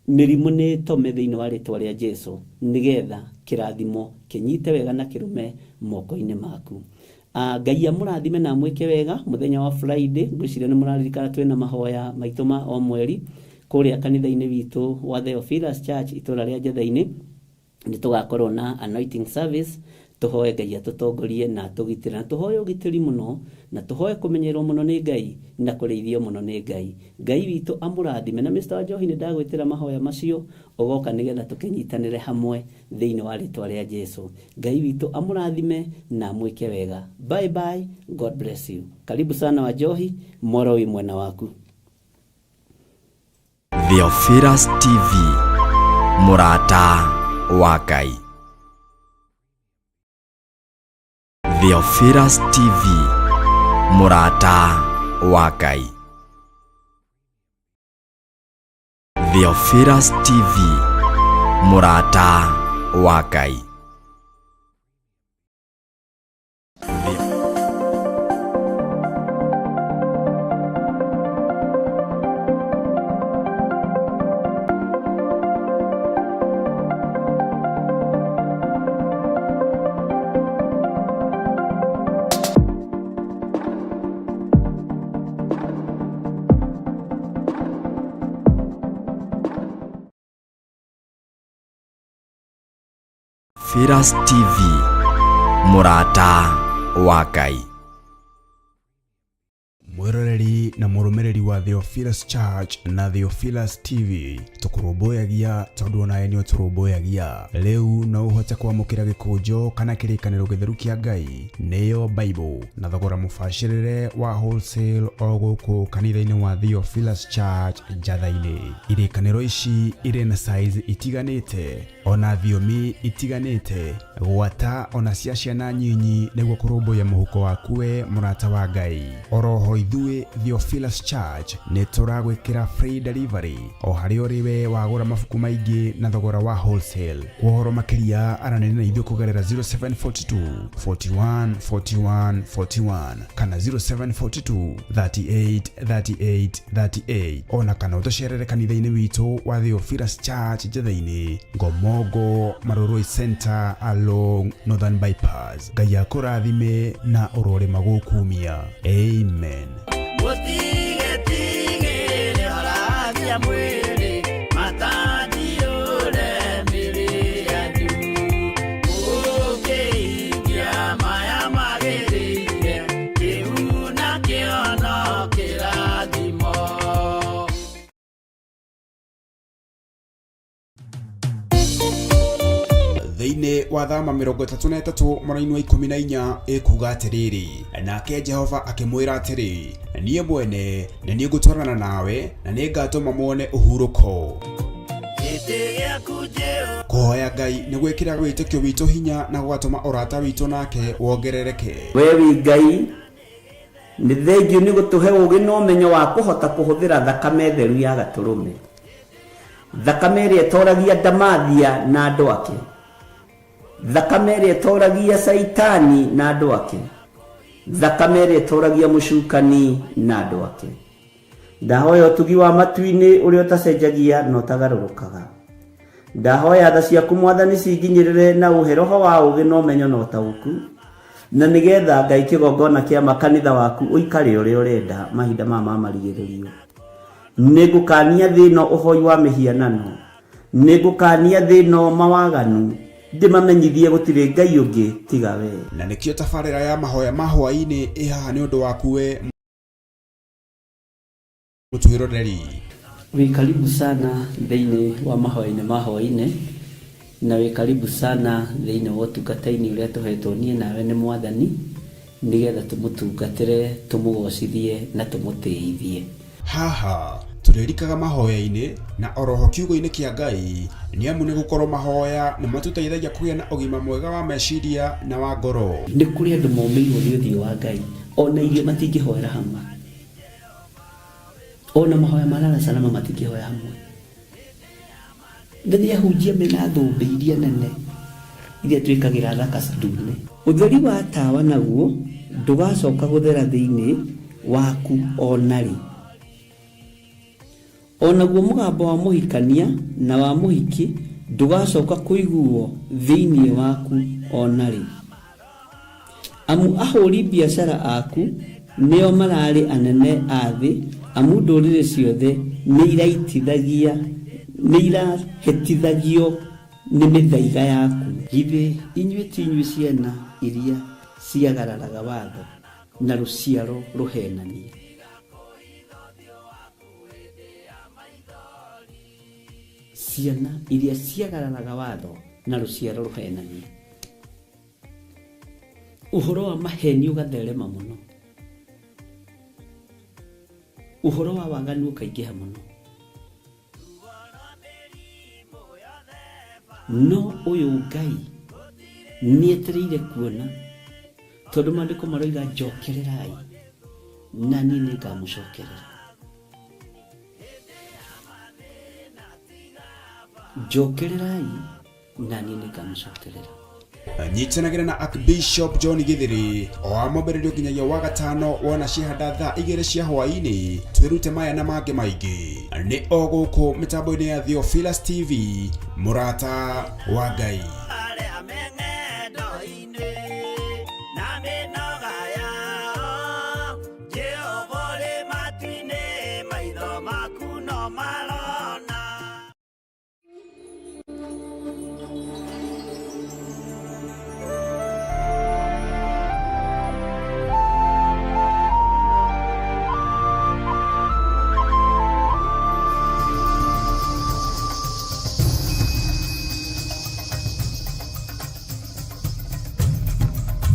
Mĩrimũ nĩ tome thĩinĩ wa rĩtwa rĩa Jesu, nĩgetha kĩrathimo kĩnyite wega na kĩrume moko-inĩ maku. Ngai amũrathime na mwĩke wega mũthenya wa Friday. Ngwĩciria nĩ mũraririkana twĩna mahoya maitũ ma o mweri kũrĩa kanitha-inĩ witũ wa Theophilus Church itũra rĩa Njatha-inĩ. Nĩ tũgakorwo na anointing service. Tũhoe Ngai atũtongorie na tũgitĩre, na tũhoe ũgitĩri mũno, na tũhoe kũmenyerwo mũno nĩ Ngai na kũrĩithio mũno nĩ Ngai. Ngai witũ amũrathime. Na Mr. Wanjohi nĩ ndagwĩtĩra mahoya macio ũgoka nĩgetha tũkĩnyitanĩre hamwe thĩinĩ wa rĩtwa rĩa Jesu. Ngai witũ amũrathime na mwĩke wega. Bye bye, God bless you. Karibu sana Wanjohi, moro wĩ mwena waku. Theophilus TV, mũrata wa Ngai. Theophilus TV, mũrata wa Ngai. Theophilus TV, mũrata wa Ngai. Theophilus TV, mũrata wa Ngai. Mwiroreri na mũrũmĩrĩri wa Theophilus Church na Theophilus TV tũkũrũmbũyagia tondũ onawe nĩ ũtũrũmbũyagia. Rĩu no ũhote kwamũkĩra gĩkũnjo kana kĩrĩkanĩro gĩtheru kĩa Ngai nĩyo Bible na thogora mũbacĩrĩre wa wholesale o gũkũ kanitha-inĩ wa Theophilus Church Njatha-inĩ. Irĩkanĩro ici irĩ na size itiganĩte ona thiomi itiganĩte, gwata ona cia ciana nyinyi nĩguo kũrũmbũya mũhuko waku we mũrata wa Ngai. Oroho ithuĩ Theophilus Church nĩ tũragwĩkĩra free delivery o harĩa ũrĩ we wagũra mabuku maingĩ na thogora wa wholesale. Kuohoro makĩria aranĩria na ithuĩ kũgerera 0742 41 41 41 kana 0742 38 38 38 ona kana ũtũcerere kanitha-inĩ witũ wa Theophilus Church Njatha-inĩ, Ngomongo Maroroi Center along Northern Bypass. Ngai akũrathime na ũrore magũkumia. Amen. Thĩinĩ wa thama 33 mweri wa 14 ĩkuga atĩrĩrĩ, nake Jehova akĩmwĩra atĩrĩ, niĩ mwene nĩ niĩ ngũtwarana nawe na nĩ ngatũma muone ũhurũko. Kũhoya Ngai nĩ gwĩkĩra wĩtĩkio witũ hinya na gũgatũma ũrata witũ nake wongerereke. We wi Ngai nĩ thengiũ nĩ gũtũhe ũũgĩ na ũmenyo wa kũhota kũhũthĩra thakame theru ya Gatũrũme, thakame ĩrĩa ĩtoragia ndamathia na andũ ake, thakame ĩrĩa ĩtoragia Saitani na andũ ake, thakame ĩrĩa ĩtoragia mũcukani na andũ ake. Ndahoya ũtugi wa matu-inĩ ũrĩa ũtacenjagia na ũtagarũrũkaga. Ndahoya tha ciaku Mwathani cinginyĩrĩre na ũhe roho wa ũũgĩ na ũmenyo na ũtaũku, na nĩgetha Ngai kĩgongona kĩa makanitha waku ũikare ũrĩa ũrenda mahinda ma marigĩrĩrio. Nĩngũkania thĩno ũhoi wa mĩhianano, nĩngũkania thĩno mawaganu, ndĩmamenyithie gũtirĩ Ngai ũngĩ tiga we. Na nĩkĩo tabarĩra ya mahoya ma hwaĩ-inĩ ĩhaha nĩ ũndũ waku we mũtwĩroreri. Wĩ karibu sana thĩinĩ wa mahoya-inĩ ma hwaĩ-inĩ, na wĩ karibu sana thĩinĩ wa ũtungata-inĩ ũrĩa tũhetwo niĩ nawe nĩ Mwathani, nĩgetha tũmũtungatĩre, tũmũgocithie na tũmũtĩithie. Haha tũrĩrikaga mahoya-inĩ na oroho kiugo-inĩ kĩa Ngai nĩ amu nĩ gũkorwo mahoya nĩ matũteithagia kũgĩa na ũgima mwega wa meciria na wa ngoro. Nĩ kũrĩ andũ momĩirwo nĩ ũthiũ wa Ngai, ona irio matingĩhoera hamwe, ona mahoya marara salama matingĩhoya hamwe. Rĩrĩa hunjia mena thũmbĩ iria nene iria twĩkagĩra thaka ndune, ũtheri wa tawa naguo ndũgacoka gũthera thĩinĩ waku onarĩ. Onaguo mũgambo wa mũhikania na wa mũhiki ndũgacoka kũiguo thĩinĩ waku onarĩ. Amu ahũri biacara aku nĩo mararĩ anene a thĩ, amu ndũrĩrĩ ciothe nĩ irahĩtithagio nĩ mĩthaiga yaku. Githĩ inyuĩ ti inyuĩ ciana iria ciagararaga watho na rũciaro rũhenanie? Ciana iria ciagararaga watho na rũciaro rũhenanie. Ũhoro wa maheni ũgatherema mũno, ũhoro wa waganu ũkaingĩha mũno. No ũyũ Ngai nĩetereire kuona tondu mandiko maroiga njokererai na niĩ nĩngamũcokerera. Njokererai na niĩ nĩngamũcokerera. Nyitanagira na Archbishop John Githiri o amambĩrĩrio nginyagia wa gatano wona ciehanda thaa 2 cia hwaĩ-inĩ. Twĩrute maya na mangĩ maingĩ nĩ o gũkũ mĩtambo-inĩ ya Theophilus TV, mũrata wa Ngai.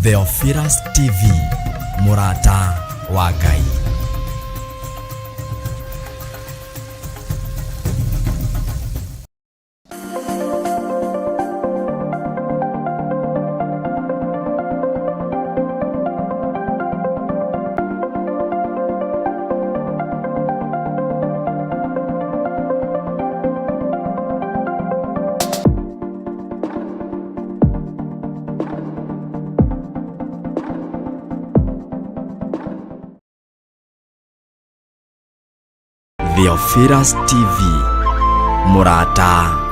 Theophilus TV, mũrata wa Ngai. Theophilus TV, mũrata